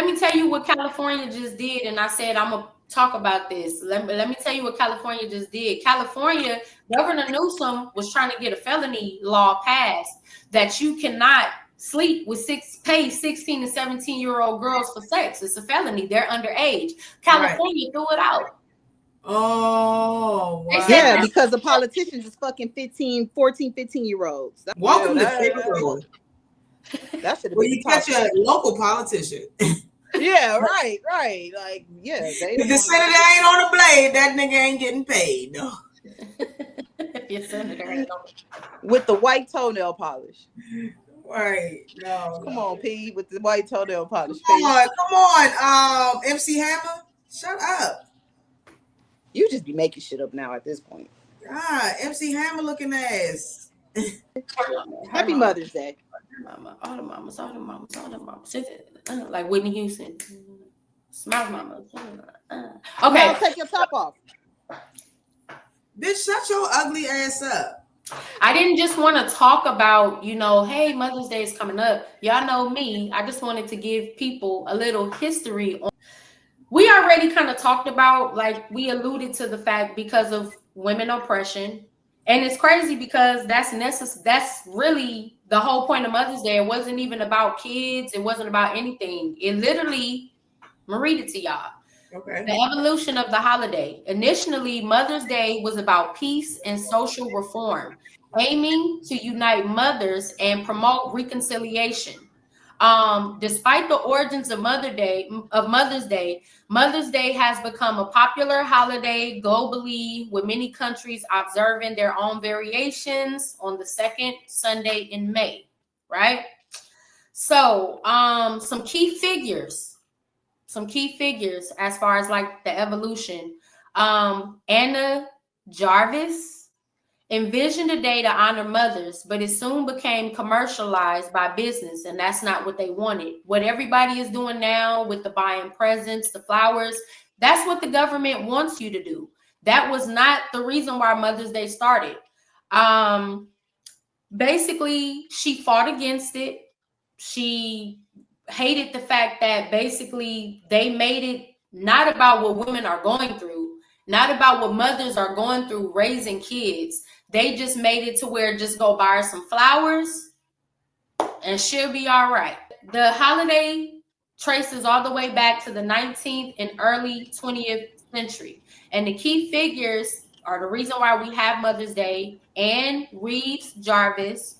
me tell you what California just did, and I said I'm gonna talk about this. Let me tell you what California just did. California, Governor Newsom was trying to get a felony law passed that you cannot sleep with 16 and 17-year-old girls for sex. It's a felony. They're underage. California threw it out. Oh, wow. Yeah, because the politicians is fucking 14, 15-year-olds. Welcome to federal. That should have been you catch a local politician. Yeah, right. Like, yeah. If the senator ain't on the blade, that nigga ain't getting paid, no. Your senator ain't on. With the white toenail polish. Right. No. Come on, P, with the white toenail polish. Come on. MC Hammer, shut up. You just be making shit up now at this point. God, MC Hammer looking ass. Happy Mother's Day. All the mamas. Like Whitney Houston. Smile mama. Okay. Now take your top off. Bitch, shut your ugly ass up. I didn't just want to talk about, hey, Mother's Day is coming up. Y'all know me. I just wanted to give people a little history. We already kind of talked about, like, we alluded to the fact because of women oppression. And it's crazy because that's really the whole point of Mother's Day. It wasn't even about kids. It wasn't about anything. It literally, I'm gonna read it to y'all. Okay. The evolution of the holiday. Initially, Mother's Day was about peace and social reform, aiming to unite mothers and promote reconciliation. Despite the origins of Mother's Day has become a popular holiday globally, with many countries observing their own variations on the second Sunday in May. Right. So, some key figures as far as like the evolution. Anna Jarvis envisioned a day to honor mothers, but it soon became commercialized by business, and that's not what they wanted. What everybody is doing now with the buying presents, the flowers, that's what the government wants you to do. That was not the reason why Mother's Day started. Basically, she fought against it. She hated the fact that basically they made it not about what women are going through, not about what mothers are going through raising kids. They just made it to where just go buy her some flowers and she'll be all right. The holiday traces all the way back to the 19th and early 20th century. And the key figures are the reason why we have Mother's Day: Anne Reeves Jarvis,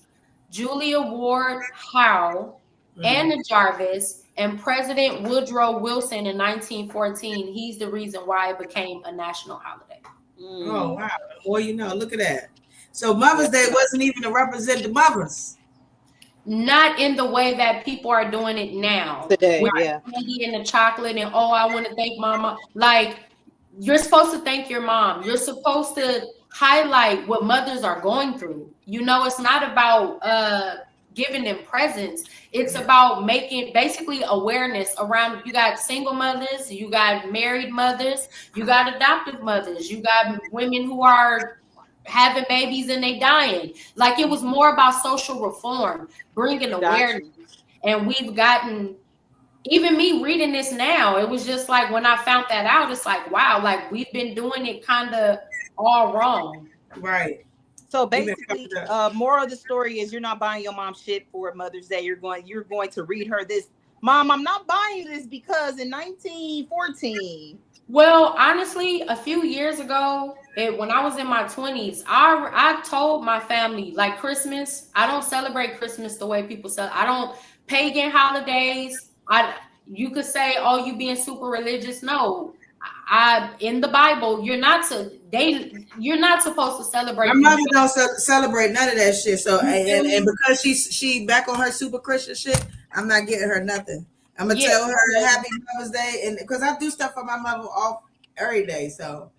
Julia Ward Howe, Anna Jarvis, and President Woodrow Wilson in 1914. He's the reason why it became a national holiday. Oh wow. Well, look at that. So Mother's Day wasn't even to represent the mothers. Not in the way that people are doing it now. Today, With yeah. the candy and the chocolate and, oh, I want to thank my mom. Like, you're supposed to thank your mom. You're supposed to highlight what mothers are going through. It's not about giving them presents. It's about making basically awareness around. You got single mothers, you got married mothers, you got adoptive mothers, you got women who are having babies and they dying. Like, it was more about social reform, bringing awareness. And we've gotten, even me reading this now, it was just like, when I found that out, it's like, wow, like we've been doing it kind of all wrong. Right. So basically, moral of the story is, you're not buying your mom shit for Mother's Day. You're going to read her this. Mom, I'm not buying you this because in 1914. Well, honestly, a few years ago, when I was in my 20s, I told my family, like, Christmas, I don't celebrate Christmas the way people celebrate. I don't pagan holidays. You could say, oh, you being super religious. No, in the Bible, you're not supposed to celebrate. My mother don't celebrate none of that shit. So and because she back on her super Christian shit, I'm not getting her nothing. I'm gonna tell her Happy Mother's Day, and because I do stuff for my mother off every day. So,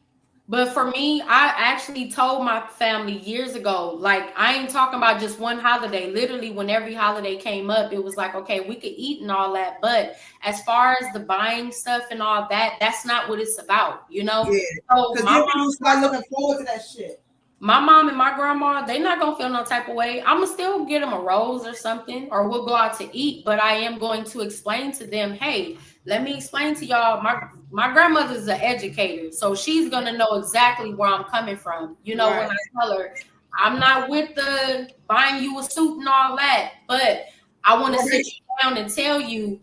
but for me, I actually told my family years ago, like, I ain't talking about just one holiday. Literally, when every holiday came up, it was like, okay, we could eat and all that, but as far as the buying stuff and all that, that's not what it's about, Yeah. So because people start looking forward to that shit. My mom and my grandma, they not gonna feel no type of way. I'm gonna still get them a rose or something, or we'll go out to eat. But I am going to explain to them, hey, let me explain to y'all. My grandmother's an educator, so she's gonna know exactly where I'm coming from. When I tell her, I'm not with the buying you a suit and all that, but I want to sit you down and tell you.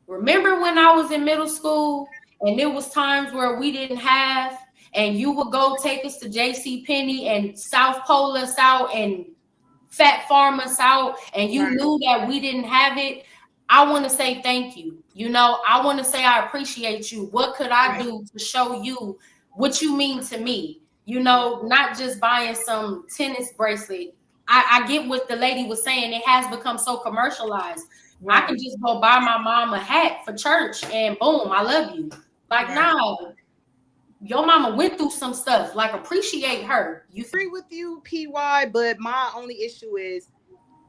Remember when I was in middle school and there was times where we didn't have, and you would go take us to J.C. Penney and South Pole us out and Fat Farm us out, and you knew that we didn't have it. I want to say thank you. I want to say I appreciate you. What could I do to show you what you mean to me? Not just buying some tennis bracelet. I get what the lady was saying. It has become so commercialized. I can just go buy my mom a hat for church and boom, I love you. Like, no, your mama went through some stuff. Like, appreciate her. You agree with you, PY, but my only issue is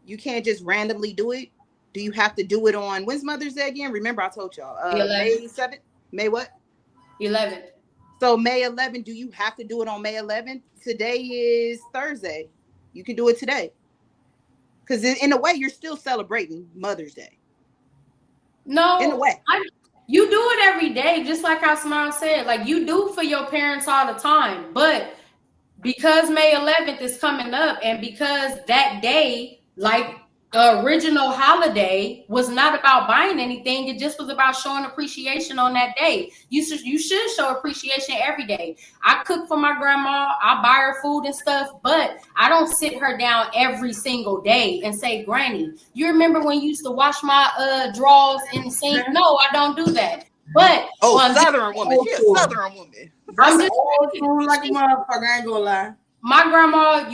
you can't just randomly do it. Do you have to do it on, when's Mother's Day again? Remember, I told y'all. May 7th? May what? 11th. So May 11th, do you have to do it on May 11th? Today is Thursday. You can do it today. Because in a way, you're still celebrating Mother's Day. No, in a way. You do it every day, just like how Smile said. Like, you do for your parents all the time. But because May 11th is coming up, and because that day, like the original holiday, was not about buying anything, it just was about showing appreciation on that day. You should show appreciation every day. I cook for my grandma, I buy her food and stuff, but I don't sit her down every single day and say, Granny, you remember when you used to wash my drawers in the sink? No, I don't do that. But Southern woman. She's a Southern woman. I'm just old school like a motherfucker. I ain't gonna lie. My grandma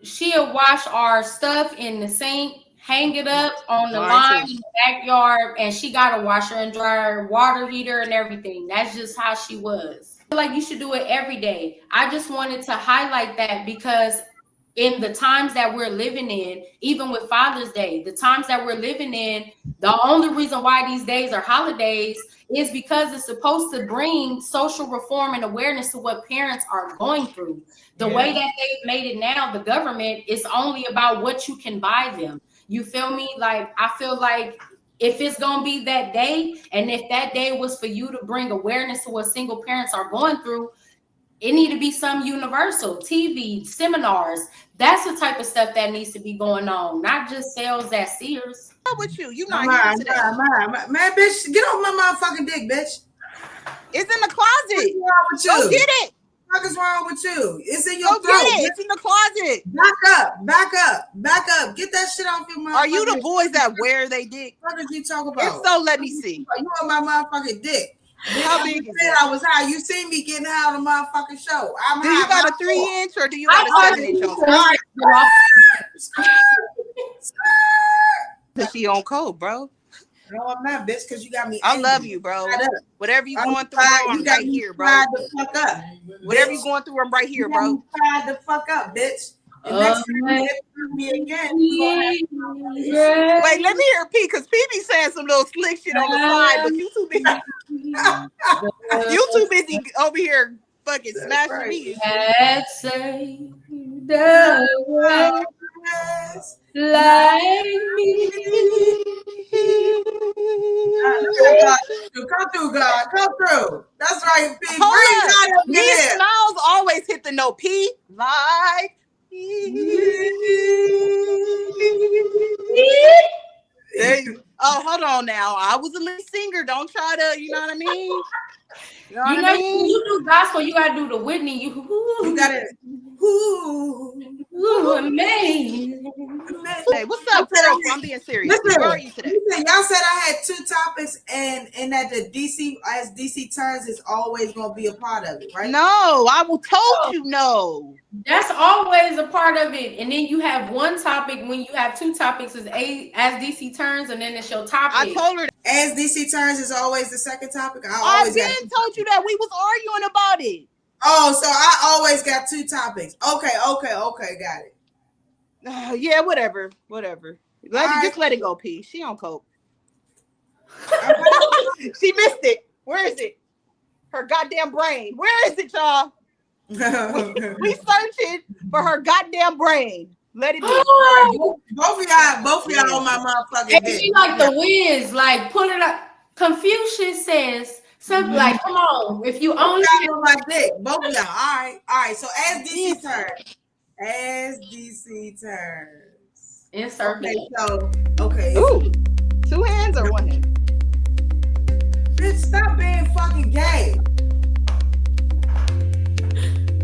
she'll wash our stuff in the sink, hang it up on the line in the backyard, and she got a washer and dryer, water heater, and everything. That's just how she was. I feel like you should do it every day. I just wanted to highlight that because in the times that we're living in, even with Father's Day, the times that we're living in, the only reason why these days are holidays is because it's supposed to bring social reform and awareness to what parents are going through. The way that they've made it now, the government, is only about what you can buy them. You feel me? Like, I feel like if it's going to be that day, and if that day was for you to bring awareness to what single parents are going through, it need to be some universal TV seminars. That's the type of stuff that needs to be going on, not just sales at Sears. How with you? You not here today. Man, bitch, get off my motherfucking dick, bitch. It's in the closet. What's wrong with you? Go get it. What is wrong with you? It's in your throat. Get it. It's in the closet. Back up. Get that shit off your motherfucking. Are you the boys that wear they dick? What did you talk about? If so, let me see. You on my motherfucking dick. How big is it? I was high. You seen me getting high on the motherfucking show. Do you got a 3-inch or do you got a 7-inch on? Because she on cold, bro. No, I'm not, bitch, because you got me. I love you, bro. Whatever you going through, I'm right here, bro. The fuck up. Whatever you going through, I'm right here, bro. Tied the fuck up, bitch. And next time you hit me again. Wait, let me hear P, because P be saying some little slick shit on the side, but you too busy. You too busy over here fucking smashing me. Let's say the world like me. Come through, God. Come through. That's right, P. These smiles always hit the note. P like me. Oh, hold on now. I was a lead singer. Don't try to, you know what I mean? You know what I mean? You do gospel, you gotta do the Whitney. You gotta amazing. Hey, what's up, girl? I'm being serious. Listen, where are you today? Y'all said I had 2 topics, and that the DC turns is always gonna be a part of it, right? No, I will told you no. That's always a part of it. And then you have one topic when you have 2 topics as DC turns, and then it's your topic. I told her as DC turns is always the second topic. I again told you that we was arguing about it. Oh, so I always got 2 topics. Okay, got it. Yeah, whatever. Just let it go, P. She on coke. She missed it. Where is it? Her goddamn brain. Where is it, y'all? we searching for her goddamn brain. Let it be. Both of y'all on my motherfucking dick. She like the Wiz, like pull it up. Confucius says something like, "Come on, if you only on my dick." Both of y'all. All right. So as DC turns. Insert. Okay. Ooh, 2 hands or 1 hand? Bitch, stop being fucking gay.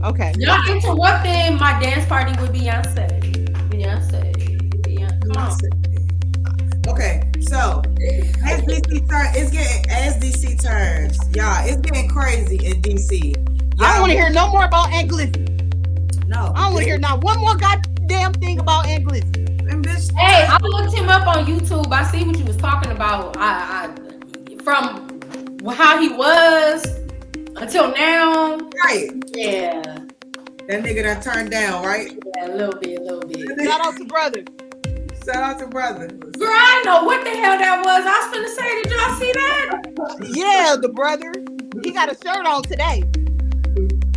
Okay. Y'all interrupting my dance party with Beyonce. Come on. Okay, so as DC turns, y'all, it's getting crazy in DC. I don't want to hear no more about Aunt Glizzy. No, I don't want to hear not one more goddamn thing about Aunt Glizzy. Hey, I looked him up on YouTube. I see what you was talking about. I from how he was until now. Right. Yeah. That nigga done turned down, right? Yeah, a little bit. Shout out to brother. Girl, I know what the hell that was. I was finna say, did y'all see that? Yeah, the brother. He got a shirt on today.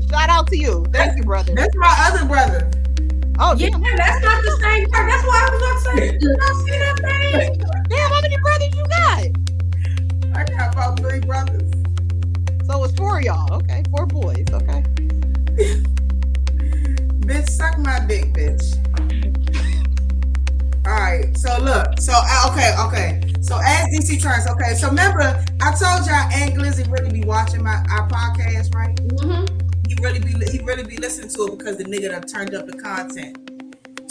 Shout out to you. Thank you, brother. That's my other brother. Oh, Yeah, damn. How many that's brothers not you the got? same part. That's why I was about to say, did you not see that thing? Damn, how many brothers you got? I got about 3 brothers. So it's 4 of y'all. Okay, 4 boys. Okay. Bitch, suck my dick, bitch. All right. So look. So okay. So as DC Trans, okay. So remember, I told y'all Aunt Glizzy really be watching our podcast, right? Mm-hmm. He really be listening to it because the nigga done turned up the content.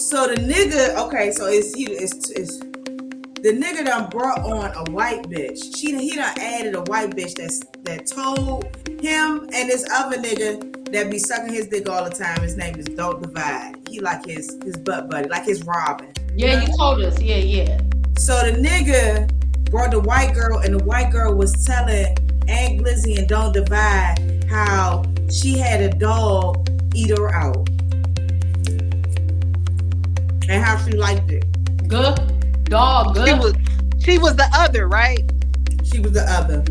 So the nigga, okay, so it's the nigga done brought on a white bitch. He done added a white bitch that told him and this other nigga that be sucking his dick all the time. His name is Don't Divide. He like his butt buddy, like his Robin. Yeah, you told us. Yeah. So the nigga brought the white girl, and the white girl was telling Aunt Glizzy and Don't Divide how she had a dog eat her out. And how she liked it. Good dog. Good. She was the other, right? She was the other.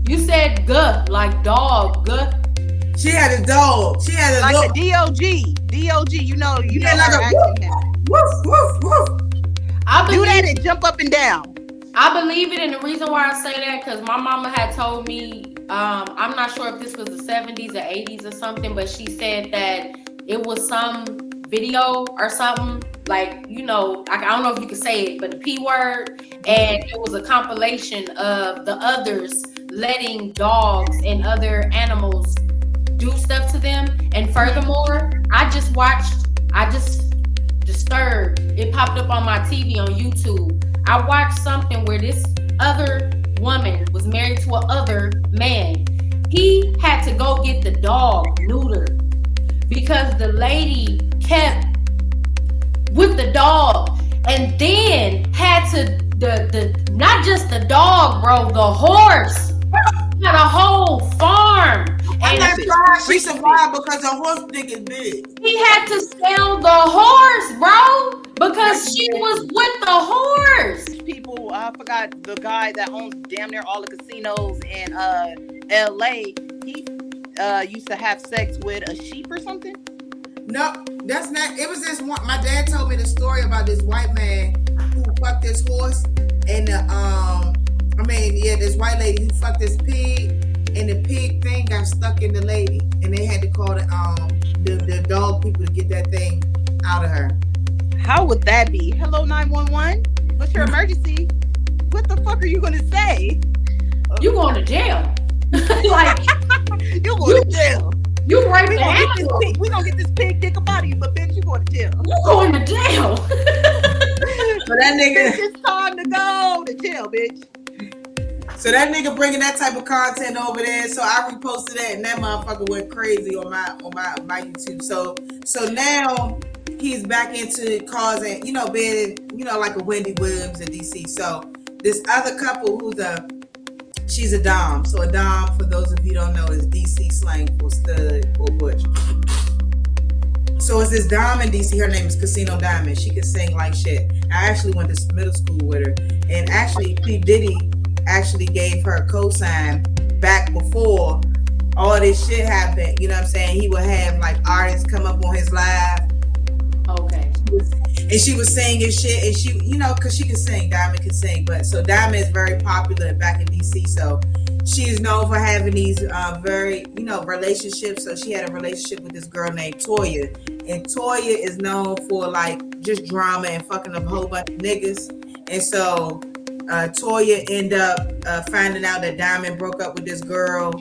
You said good, like dog. Good. She had a dog. She had a like dog. a DOG. DOG, you know Yeah, her like a accent. woof, woof, woof. Do that and jump up and down. I believe it, and the reason why I say that because my mama had told me, I'm not sure if this was the 70s or 80s or something, but she said that it was some video or something, like, you know, I don't know if you could say it, but the P word, and it was a compilation of the others letting dogs and other animals do stuff to them. And furthermore, I just Disturbed, it popped up on my TV on YouTube. I watched something where this other woman was married to a other man. He had to go get the dog neutered because the lady kept with the dog, and then had to the not just the dog, bro, the horse. He had a whole farm. I'm not sure how she survived because her horse dick is big. He had to sell the horse, bro, because she was with the horse. People, I forgot the guy that owns damn near all the casinos in LA. He used to have sex with a sheep or something. No, that's not. It was this one. My dad told me the story about this white man who fucked this horse, and this white lady who fucked this pig, and the pig thing got stuck in the lady, and they had to call the dog people to get that thing out of her. How would that be? Hello, 911. What's your emergency? What the fuck are you gonna say? You going to jail? Like you going to jail? You right We there. gonna get this pig dick up out of you, but bitch, you going to jail. You going to jail? So that nigga, it's time to go to jail, bitch. So that nigga bringing that type of content over there. So I reposted that, and that motherfucker went crazy on my YouTube. So now he's back into causing, being, like a Wendy Williams in DC. So this other couple she's a dom. So a dom, for those of you who don't know, is DC slang for stud or butch. So it's this dom in DC. Her name is Casino Diamond. She can sing like shit. I actually went to middle school with her, and actually P Diddy actually gave her a cosign back before all this shit happened. You know what I'm saying? He would have like artists come up on his live. Okay. And she was singing shit, and she, because she can sing, Diamond can sing, but so Diamond is very popular back in DC. So she is known for having these very, relationships. So she had a relationship with this girl named Toya, and Toya is known for like just drama and fucking up a whole bunch of niggas. And so Toya ended up finding out that Diamond broke up with this girl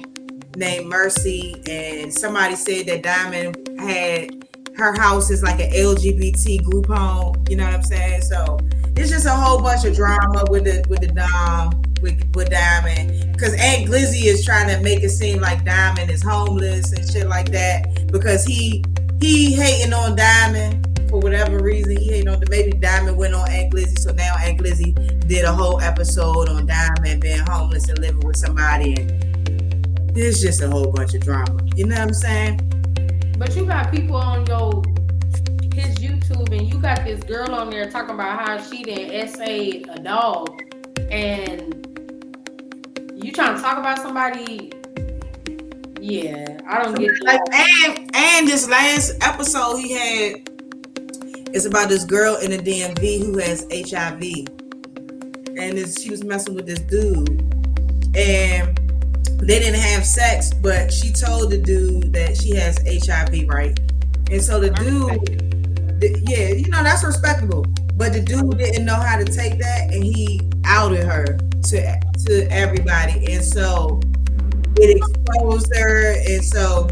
named Mercy, and somebody said that Diamond had her house is like an LGBT group home. You know what I'm saying? So it's just a whole bunch of drama with the Dom with Diamond, because Aunt Glizzy is trying to make it seem like Diamond is homeless and shit like that, because he hating on Diamond. For whatever reason, he hating on maybe Diamond went on Aunt Glizzy, so now Aunt Glizzy did a whole episode on Diamond being homeless and living with somebody, and it's just a whole bunch of drama. You know what I'm saying? But you got people on his YouTube, and you got this girl on there talking about how she didn't essay a dog, and you trying to talk about somebody. Yeah, I don't get like, and this last episode he had It's about this girl in the DMV who has HIV, and she was messing with this dude, and they didn't have sex, but she told the dude that she has HIV, right? And so the dude, yeah, you know, that's respectable. But the dude didn't know how to take that, and he outed her to everybody, and so it exposed her, and so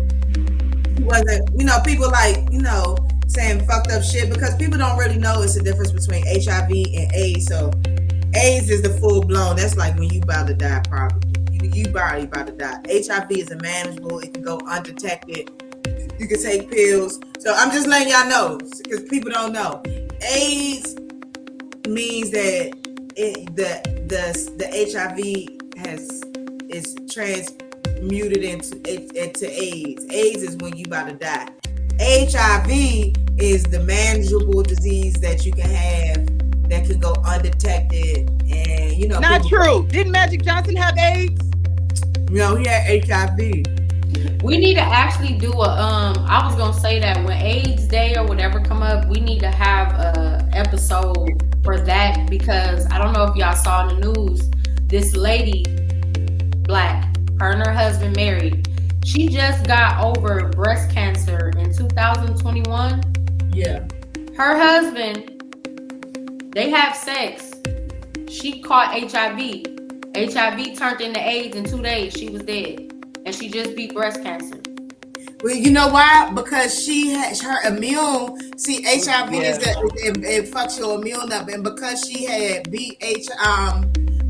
he wasn't, you know, people like, you know, saying fucked up shit because people don't really know it's the difference between HIV and AIDS. So AIDS is the full blown. That's like when you about to die, probably. You already about to die. HIV is a manageable. It can go undetected. You can take pills. So I'm just letting y'all know because people don't know. AIDS means that the HIV is transmuted into AIDS. AIDS is when you about to die. HIV is the manageable disease that you can have that can go undetected, and you know. Not true. Didn't Magic Johnson have AIDS? No, he had HIV. We need to actually do I was gonna say that when AIDS Day or whatever come up, we need to have a episode for that, because I don't know if y'all saw in the news, this lady, Black, her and her husband married. She just got over breast cancer in 2021. Yeah. Her husband, they have sex. She caught HIV. HIV turned into AIDS in 2 days. She was dead. And she just beat breast cancer. Well, you know why? Because she has her immune. See, HIV is that it fucks your immune up, and because she had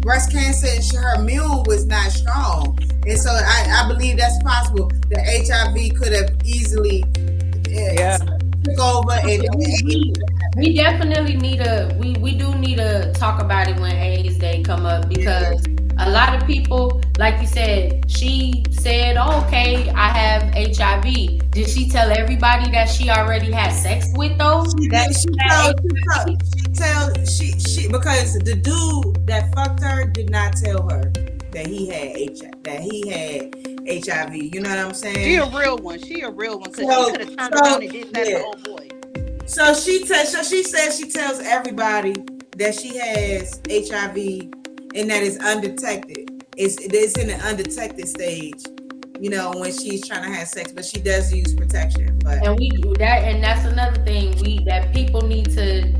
breast cancer, her immune was not strong, and so I believe that's possible. The HIV could have easily took over, and we definitely need we do need to talk about it when AIDS Day come up, because a lot of people, like you said, she said, oh, okay, I have HIV. Did she tell everybody that she already had sex with those? Because the dude that fucked her did not tell her that he had HIV. You know what I'm saying? She a real one. Because she could have turned around and did that to the old boy. So she says she tells everybody that she has HIV and that it's undetected. It's in the undetected stage, you know, when she's trying to have sex, but she does use protection. But and we do that, and that's another thing that people need to.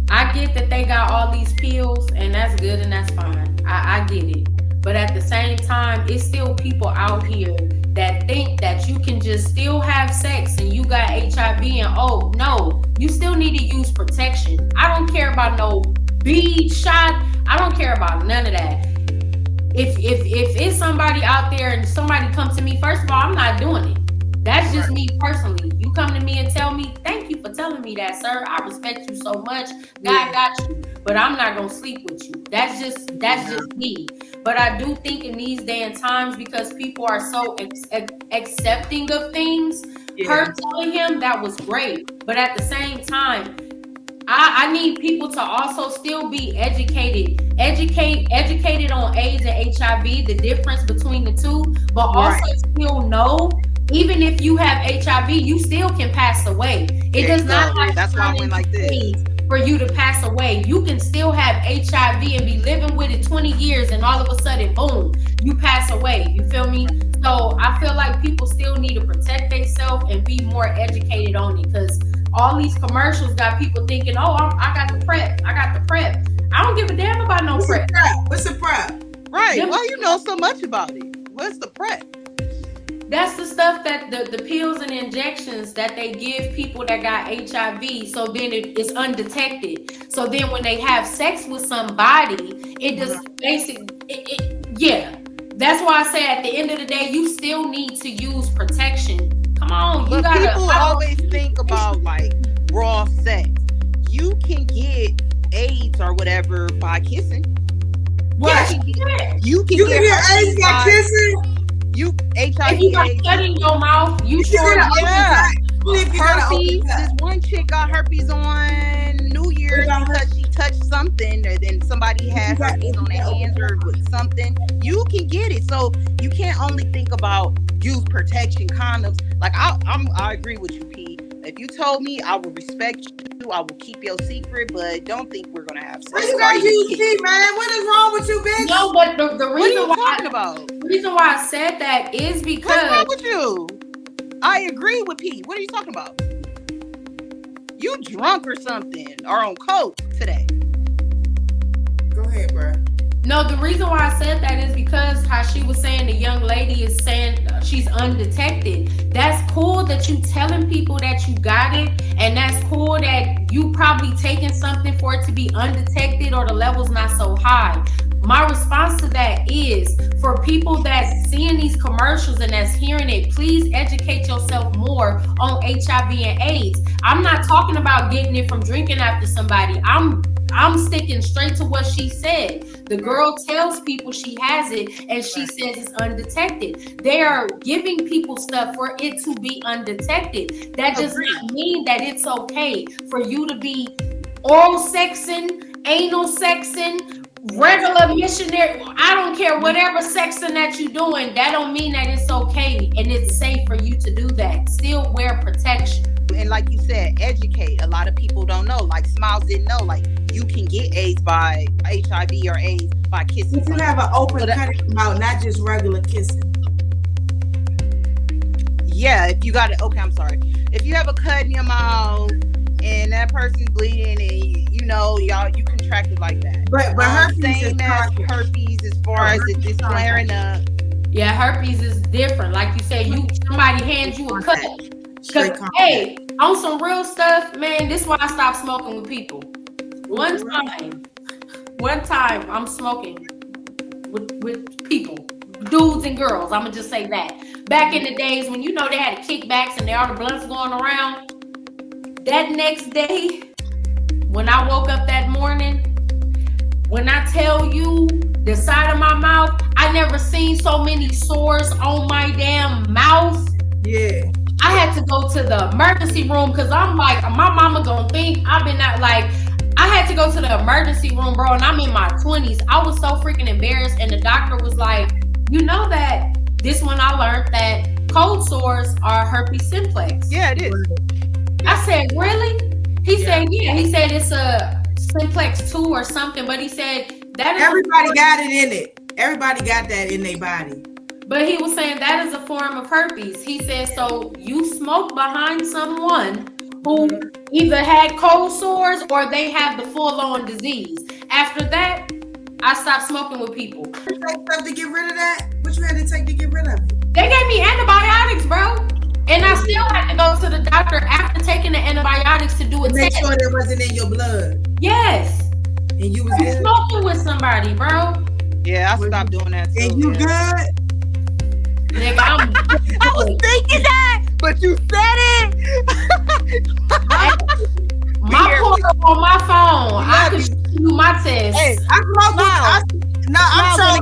I get that they got all these pills, and that's good and that's fine. I get it, but at the same time, it's still people out here that think that you can just still have sex and you got HIV, and oh no, you still need to use protection. I don't care about no bead shot. I don't care about none of that. If it's somebody out there and somebody comes to me, first of all, I'm not doing it. That's just me personally. You come to me and tell me, thank you for telling me that, sir. I respect you so much. God got you. But I'm not gonna sleep with you. That's just me. But I do think in these day and times, because people are so accepting of things, her telling him that was great. But at the same time, I need people to also still be educated on AIDS and HIV, the difference between the two, but also still know, even if you have HIV, you still can pass away. It does not have that's why I went like this. For you to pass away. You can still have HIV and be living with it 20 years, and all of a sudden, boom, you pass away. You feel me? So I feel like people still need to protect themselves and be more educated on it, because all these commercials got people thinking, oh, I got the PrEP. I don't give a damn about no PrEP. What's the PrEP? Right. Why you know so much about it? What's the PrEP? That's the stuff that the pills and injections that they give people that got HIV, so then it's undetected. So then when they have sex with somebody, it just That's why I say at the end of the day, you still need to use protection. Come on, you gotta. People always think about like raw sex. You can get AIDS or whatever by kissing. What? You can get AIDS by kissing? HIV. If you got blood in your mouth, you sure. Herpes. This one chick got herpes on New Year's because she touched something, or then somebody had herpes on their hands or with something. You can get it, so you can't only think about use protection condoms. Like I agree with you, P. If you told me, I would respect you. I will keep your secret, but don't think we're gonna have sex. Why you gotta use P, man? What is wrong with you, bitch? No, but the What are reason you why talking about? the reason why I said that is because What's wrong with you? I agree with Pete. What are you talking about? You drunk or something? Or on coke today? Go ahead, bro. no, the reason why I said that is because how she was saying the young lady is saying she's undetected. That's cool that you telling people that you got it, and that's cool that you probably taking something for it to be undetected or the level's not so high. My response to that is for people that's seeing these commercials and that's hearing it, please educate yourself more on HIV and AIDS. I'm not talking about getting it from drinking after somebody. I'm sticking straight to what she said. The girl tells people she has it and she says it's undetected. They are giving people stuff for it to be undetected. That does not mean that it's okay for you to be oral sexing, anal sexing, regular missionary. I don't care, whatever sexing that you're doing, that don't mean that it's okay and it's safe for you to do that. Still wear protection. And like you said, educate. A lot of people don't know. Like Smiles didn't know. Like you can get AIDS by HIV or AIDS by kissing. You can have an open cutting mouth, not just regular kissing. Yeah, if you got it. Okay, I'm sorry. If you have a cut in your mouth and that person's bleeding and you know you contracted like that. But herpes same as herpes as far as if it's flaring up. Yeah, herpes is different. Like you said, somebody hands you a cut. Because, hey, on some real stuff, man, this is why I stopped smoking with people. One time I'm smoking with people, dudes and girls. I'm going to just say that. Back in the days when, they had the kickbacks and all the blunts going around, that next day, when I woke up that morning, when I tell you the side of my mouth, I never seen so many sores on my damn mouth. Yeah. I had to go to the emergency room because I'm like, my mama gonna think I've been out. Like, I had to go to the emergency room, bro, and I'm in my 20s. I was so freaking embarrassed, and the doctor was like, you know that this one I learned that cold sores are herpes simplex. Yeah, it is. I said, really? He said, yeah. He said it's a simplex 2 or something, but he said that is everybody got it in it. Everybody got that in their body. But he was saying that is a form of herpes. He said, so you smoke behind someone who either had cold sores or they have the full-on disease. After that, I stopped smoking with people. You take stuff to get rid of that? What you had to take to get rid of it? They gave me antibiotics, bro. And I still had to go to the doctor after taking the antibiotics to do a make test. Sure that wasn't in your blood. Yes. And you was good? Smoking with somebody, bro. Yeah, I stopped doing that too. And you good? Nigga, I was thinking that, but you said it. My portal on my phone. I could do my test. Hey, I'm on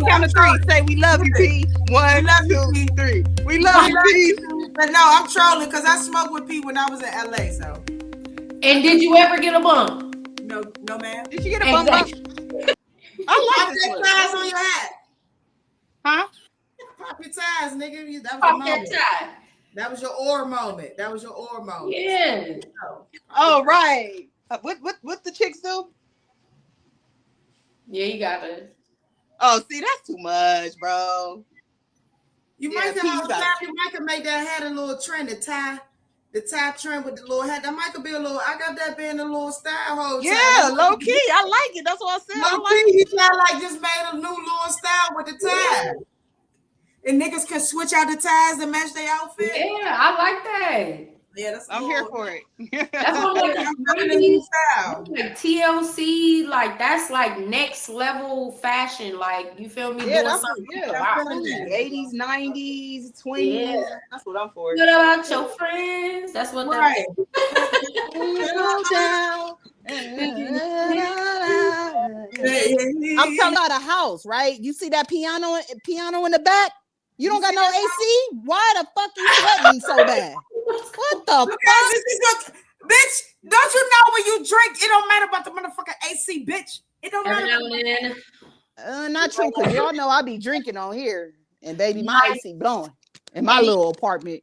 the count of 3. Say we love you, P. 1, 2, 3. We love you, P. But no, I'm trolling because I smoked with P when I was in LA. So. And did you ever get a bump? No, ma'am. Did you get a bump? I like this ties on your hat. Huh? Pop your ties, nigga. That was Pop your that moment. tie. That was your or moment. Yeah. Oh, right. What the chicks do? Yeah, you got it. Oh, see, that's too much, bro. You might can make that hat a little trend, the tie trend with the little hat. That might could be a little. I got that being a little style hold. Yeah, low key. I like it. That's what I said. Low key, you sound like just made a new little style with the tie. And niggas can switch out the ties and match their outfit. Yeah, I like that. Yeah, I'm here for it. That's what like TLC, like that's like next level fashion. Like you feel me? Yeah, doing that's something. yeah. 80s, 90s, 20s. Yeah. That's what I'm for. What about your friends? That's what right. I'm talking about a house, right? You see that piano in the back? You don't got no AC? Why the fuck you sweating so bad? What the fuck? Bitch, don't you know when you drink, it don't matter about the motherfucking AC, bitch. It don't matter. Not true, because y'all know I be drinking on here. And baby, my AC blowing in my little apartment.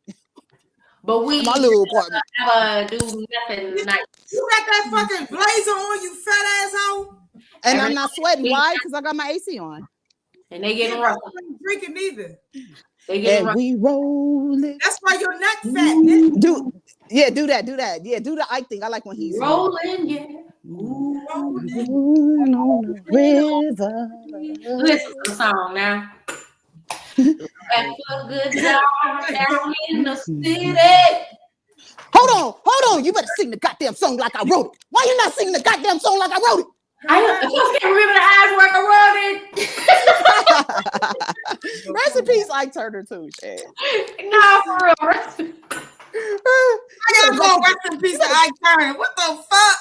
But we my little apartment. Never do nothing nice. You got that fucking blazer on, you fat asshole. And I'm not sweating. Why? Because I got my AC on. And they getting rough. Drinking neither. They getting rough. We rolling. That's why your neck fat. Bitch. Do that. Yeah, do the Ike thing. I like when he's rolling, yeah. Ooh, rolling on the river. Listen to the song now. Back for a good job down in the city. Hold on. You better sing the goddamn song like I wrote it. Why you not singing the goddamn song like I wrote it? I just can't remember the eyes work. I wrote it. Rest in peace, Ike Turner too. Shit. Nah, for real. I gotta go rest in peace to Ike Turner. What the fuck?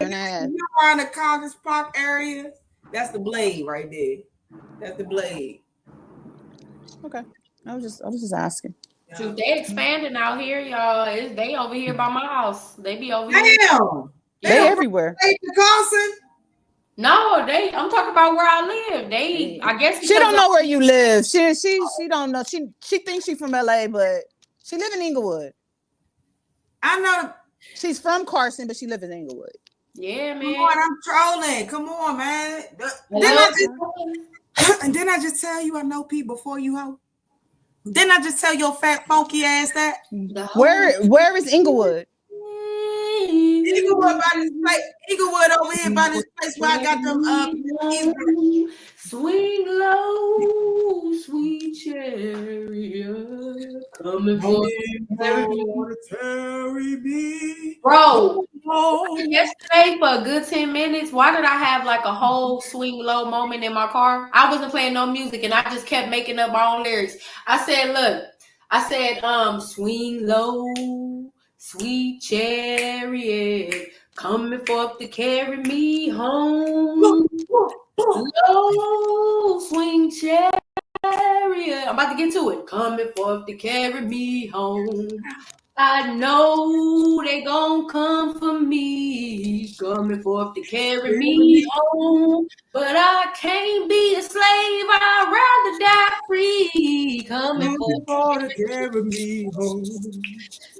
Man. You're around the Congress Park area. That's the blade right there. That's the blade. Okay. I was just asking. Shoot, they expanding out here, y'all. They over here by my house. They be over here. Damn. They everywhere. Carson? No, I'm talking about where I live. I guess she don't know where you live. She don't know. She thinks she's from LA, but she live in Inglewood. I know. She's from Carson, but she lives in Inglewood. Yeah, man. Come on, I'm trolling. Come on, man. Didn't I just tell you I know people before you hoe? Didn't I just tell your fat funky ass that? Where is Inglewood? Inglewood by this place. Inglewood over here by this place where I got them swing low, sweet chariot, coming for me. Bro, yesterday for a good 10 minutes, why did I have like a whole swing low moment in my car? I wasn't playing no music and I just kept making up my own lyrics. I said, swing low, sweet chariot, coming forth to carry me home. Low, swing chariot. I'm about to get to it. Coming forth to carry me home. I know they gon' come for me, coming forth to carry me home. But I can't be a slave, I'd rather die free, coming forth to carry me home.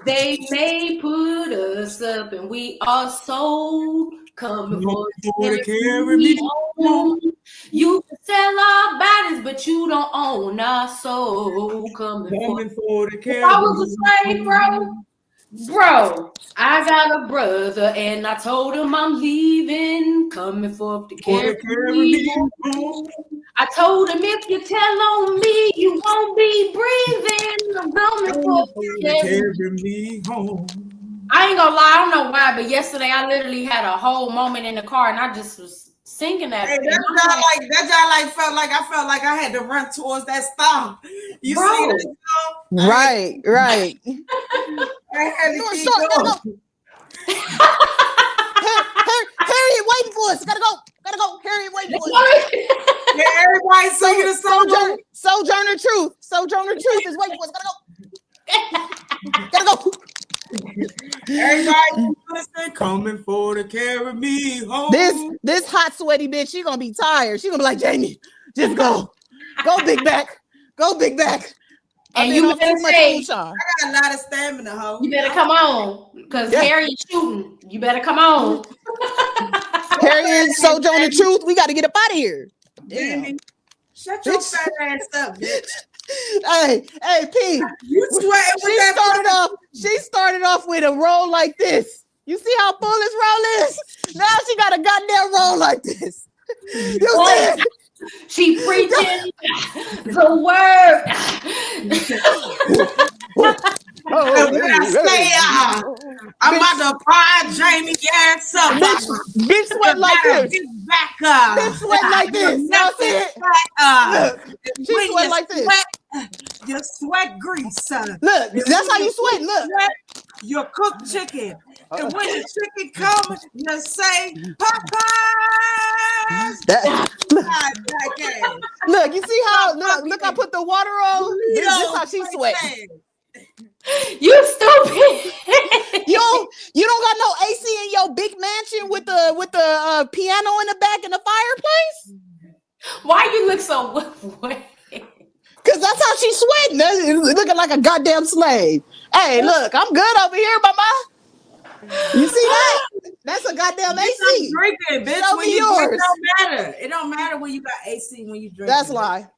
They may put us up and we are sold, coming forth to carry me home. You can sell our bodies, but you don't own our soul. Coming for the carry. I was a slave, bro. I got a brother, and I told him I'm leaving. Coming for the carry me home. I told him if you tell on me, you won't be breathing. I'm coming for the carry me home. I ain't gonna lie, I don't know why, but yesterday I literally had a whole moment in the car, and I just was singing that. Hey, that felt like I felt like I had to run towards that star. You see that song? Right. I had to keep going. Harriet waiting for us. Gotta go. Harriet waiting for us. Yeah, everybody singing the song. Sojourner Truth. Sojourner Truth is waiting for us. Gotta go. Everybody coming for to carry me home. This hot sweaty bitch, she gonna be tired. She gonna be like, Jamie, just go big back. And you better say, I got a lot of stamina, ho. You better come on, because Harry is shooting. You better come on. Harry and Sojourner Truth, we got to get up out of here. Damn. Shut your fat ass up, bitch. Hey, P. You sweating with that? She started off with a roll like this. You see how full this roll is? Now she got a goddamn roll like this. You see it? She preaching the word. I'm about to pry Jamie ass up. Bitch sweat like this. Back up. Bitch sweat like this. Now see it? Look, she sweat like this. Your sweat grease. Look, that's how you sweat. Look. Your cooked chicken. And when the chicken comes, you say, Popeyes. Look, you see how, look, I put the water on. This is how she sweats. You stupid. You don't got no AC in your big mansion with the piano in the back and the fireplace? Why you look so wet? Because that's how she's sweating. Looking like a goddamn slave. Hey, look, I'm good over here, mama. You see that? That's a goddamn Bitch, I'm AC. drinking, bitch. Show When me you drink, yours. it don't matter. It don't matter when you got AC when you drink. That's lie.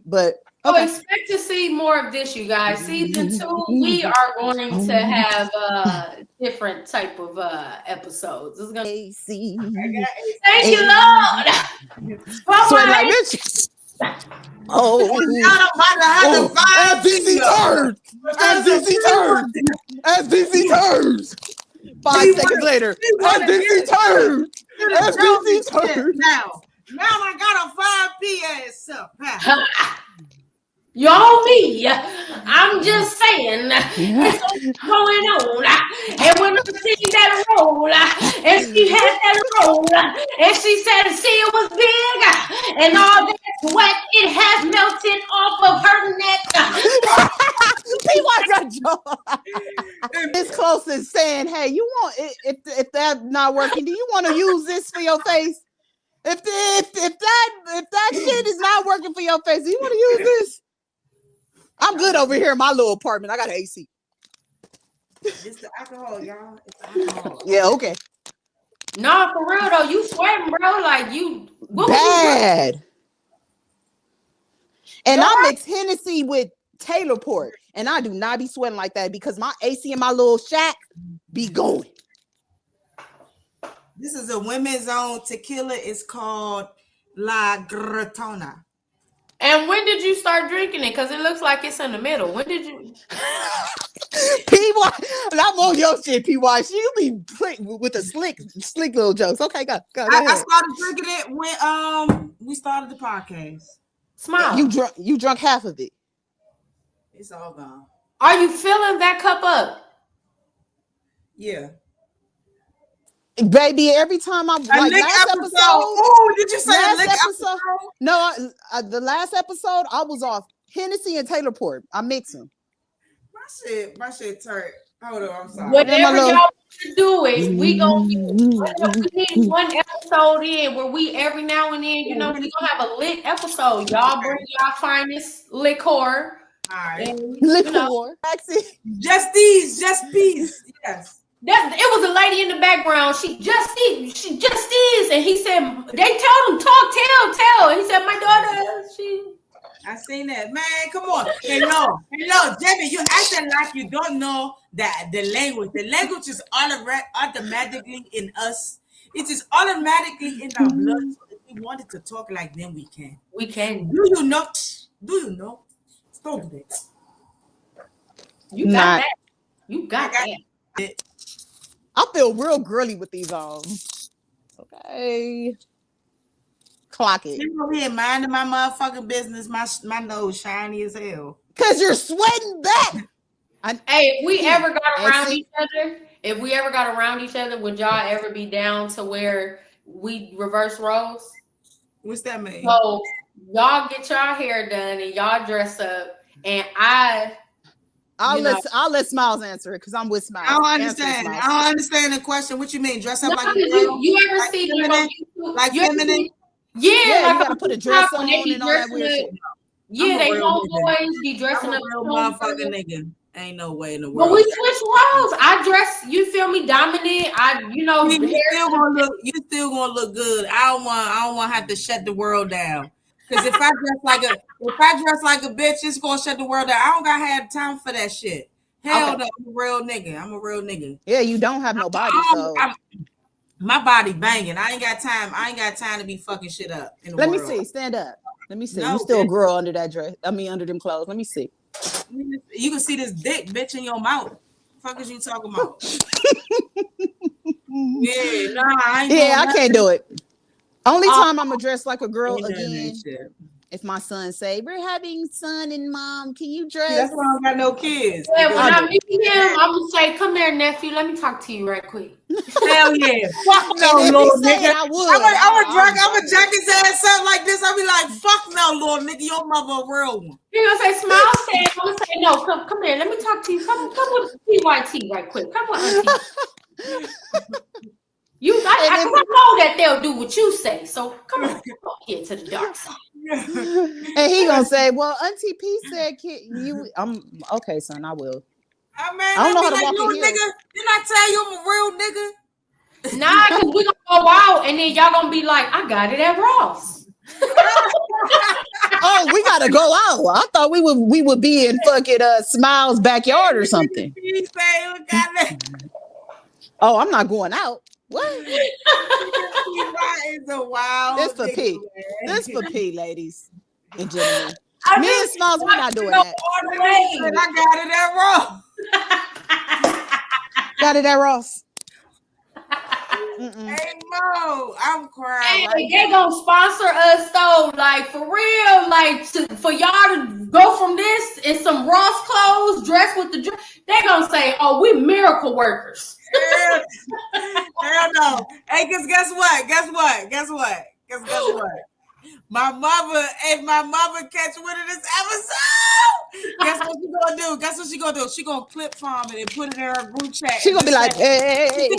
But So okay. expect to see more of this, you guys. Season 2, we are going to have different type of episodes. It's gonna AC. thank you, Lord. Sweat like bitch. Oh, as DC turns. As DC turns. As DC turns. 5 seconds later. As DC turns. As DC turns. Now I got a 5P ass up. Y'all me. I'm just saying it's what's going on. And when I seen that roll, and she had that roll, and she said see it was big, and all that sweat, it has melted off of her neck. This close is saying, hey, you want if that's not working, do you want to use this for your face? If that shit is not working for your face, do you want to use this? I'm good over here in my little apartment. I got an AC. It's the alcohol, y'all. It's the alcohol. Yeah, okay. No, for real though, you sweating, bro. Like you bad. And I mix Hennessy with Taylor Port, and I do not be sweating like that because my AC in my little shack be going. This is a women's own tequila. It's called La Gratona. And when did you start drinking it? Because it looks like it's in the middle. When did you? PY, I'm on your shit, PY. You be with the slick little jokes. Okay, go ahead. I started drinking it when we started the podcast. Smile. You drunk half of it. It's all gone. Are you filling that cup up? Yeah. Baby, every time I'm like last episode. Oh, did you say last episode? No, the last episode I was off Hennessy and Taylor Port. I mix them. My shit turned. Hold on, I'm sorry. Whatever y'all want to do it, we need one episode in where we every now and then, we gonna have a lit episode. Y'all bring y'all finest liquor. All right. Liquor. Just these. Yes. It was a lady in the background. She just is. And he said, they told him, tell. And he said, my daughter, I seen that. Man, come on. Hello, Jamie, you acting like you don't know that the language. The language is automatically in us. It is automatically in our blood. So if we wanted to talk like them, we can. We can. Do you know? Stop it. You got that. You got that. I feel real girly with these on. Okay. Clock it. I'm over here minding my motherfucking business. My nose shiny as hell. Cause you're sweating back. Hey, if we ever got around each other, would y'all ever be down to where we reverse roles? What's that mean? So y'all get y'all hair done and y'all dress up, and I'll let Smiles answer it because I'm with Smiles. I don't understand the question. What you mean? Dress up like a girl? You ever like see feminine? Like feminine? Yeah, like you gotta put a dress on and all that weird shit. Yeah, they homeboys be dressing up. Real motherfucking nigga. Ain't no way in the world. But we switch roles. I dress, you feel me, dominant. You still gonna look good. I don't want to have to shut the world down. Because if I dress like a bitch, it's gonna shut the world down. I don't gotta have time for that shit. Hell no, I'm a real nigga. Yeah, you don't have no body, so my body banging. I ain't got time to be fucking shit up in the world. Let me see. Stand up. Let me see. No, you still a girl under that dress. Under them clothes. Let me see. You can see this dick, bitch, in your mouth. What the fuck is you talking about? I can't do it. Only time I'm gonna dress like a girl again. If my son say, we're having son and mom, can you dress? That's why I don't got no kids. Yeah, when I meet him, I'm gonna say, come here, nephew. Let me talk to you right quick. Hell yeah. Fuck no, Lord nigga. I would. I'm a jack his ass up like this. I'll be like, fuck no, Lord nigga. Your mother a real one. You're gonna say, smile, I'm gonna say, no, come here. Let me talk to you. Come with PYT right quick. Come with auntie. I know that they'll do what you say. So come on here to the dark side. And he gonna say, well, Auntie P said, I'm okay, son, I will. I don't know how to like, walk you in a here. nigga? Didn't I tell you I'm a real nigga? Nah, because we gonna go out and then y'all gonna be like, I got it at Ross. Oh, we gotta go out. I thought we would be in fucking Smiles' backyard or something. Oh, I'm not going out. What? Is a wild. This for P. Man. This for P, ladies and gentlemen. I Me and just Smiles, we're not doing that. I got it at Ross. Got it at Ross. Hey Mo, I'm crying. Hey, they gonna sponsor us though, like for real, like for y'all to go from this in some Ross clothes, dressed with the they gonna say, "Oh, we miracle workers." Hell no. Hey, guess what? Guess what? My mother, if my mother catch wind of this episode, guess what she gonna do? She gonna clip farm it and put it in her group chat. She gonna be like, hey. She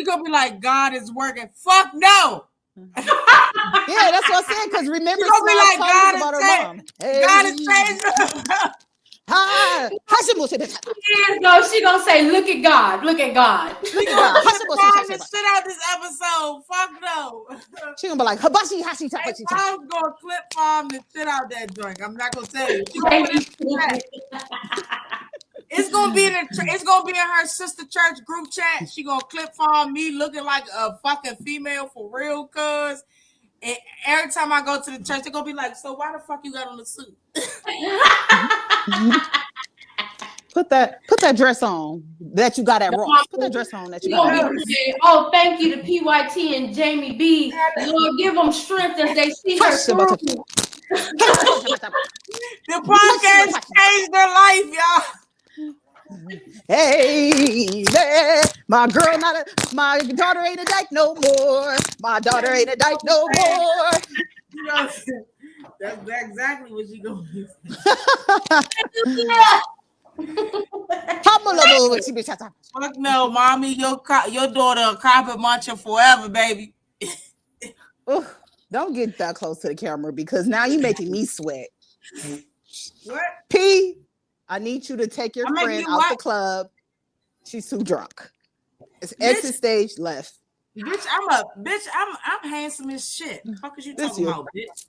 gonna be like, God is working. Fuck no. Yeah, that's what I said. Because remember, She gonna be like, God about her mom. Hey. God is changing. She gonna say, "Look at God, look at God." She gonna clip the shit out this episode. Fuck no. She gonna be like, Habashi Hashi Tapachi. I'm gonna clip farm the shit out that joint. I'm not gonna tell you. It's gonna be in her sister church group chat. She gonna clip farm me looking like a fucking female for real, cuz. And every time I go to the church, they're gonna be like, so why the fuck you got on the suit? Put that dress on that you got at Ross. Put that dress on that you got at Ross. Oh, thank you to PYT and Jamie B. Lord, give them strength as they see her through. The podcast changed their life, y'all. Hey, my daughter ain't a dyke no more. My daughter ain't a dyke no more. You know, that's exactly what she gonna do. Fuck no, mommy, your daughter a carpet muncher forever, baby. Ooh, don't get that close to the camera because now you're making me sweat. What? P, I need you to take your friend out the club. She's too drunk. It's exit stage left. Bitch, I'm handsome as shit. What the fuck is you talking about, bitch?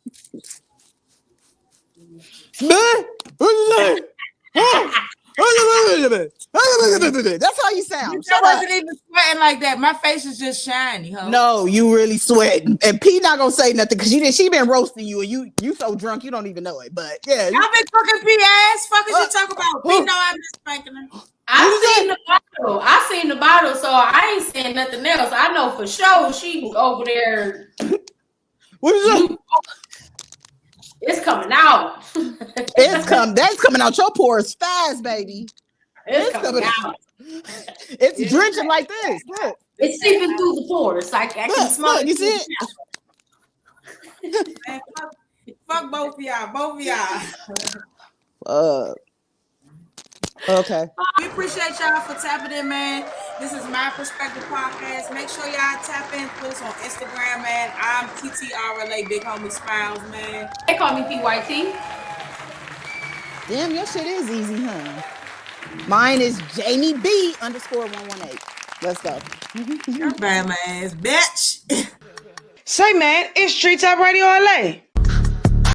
That's how you sound. I wasn't even sweating like that. My face is just shiny, huh? No, you really sweating. And P not gonna say nothing because she been roasting you and you so drunk you don't even know it. But yeah, I've been cooking P ass. Fuck is you talking about? P know I'm just spanking her. I seen the bottle, so I ain't saying nothing else. I know for sure she over there. What is that? It's coming out. That's coming out your pores fast, baby. It's coming out. It's drenching like this. Look. It's seeping through the pores. I can smell it. You see it? Man, fuck both of y'all. Okay. We appreciate y'all for tapping in, man. This is My Perspective Podcast. Make sure y'all tap in with us on Instagram, man. I'm TTRLA Big Homie Smiles, man. They call me PYT. Damn, your shit is easy, huh? Mine is Jamie B _118. Let's go. You're bad, my ass, bitch. Say, man, it's Street Top Radio LA.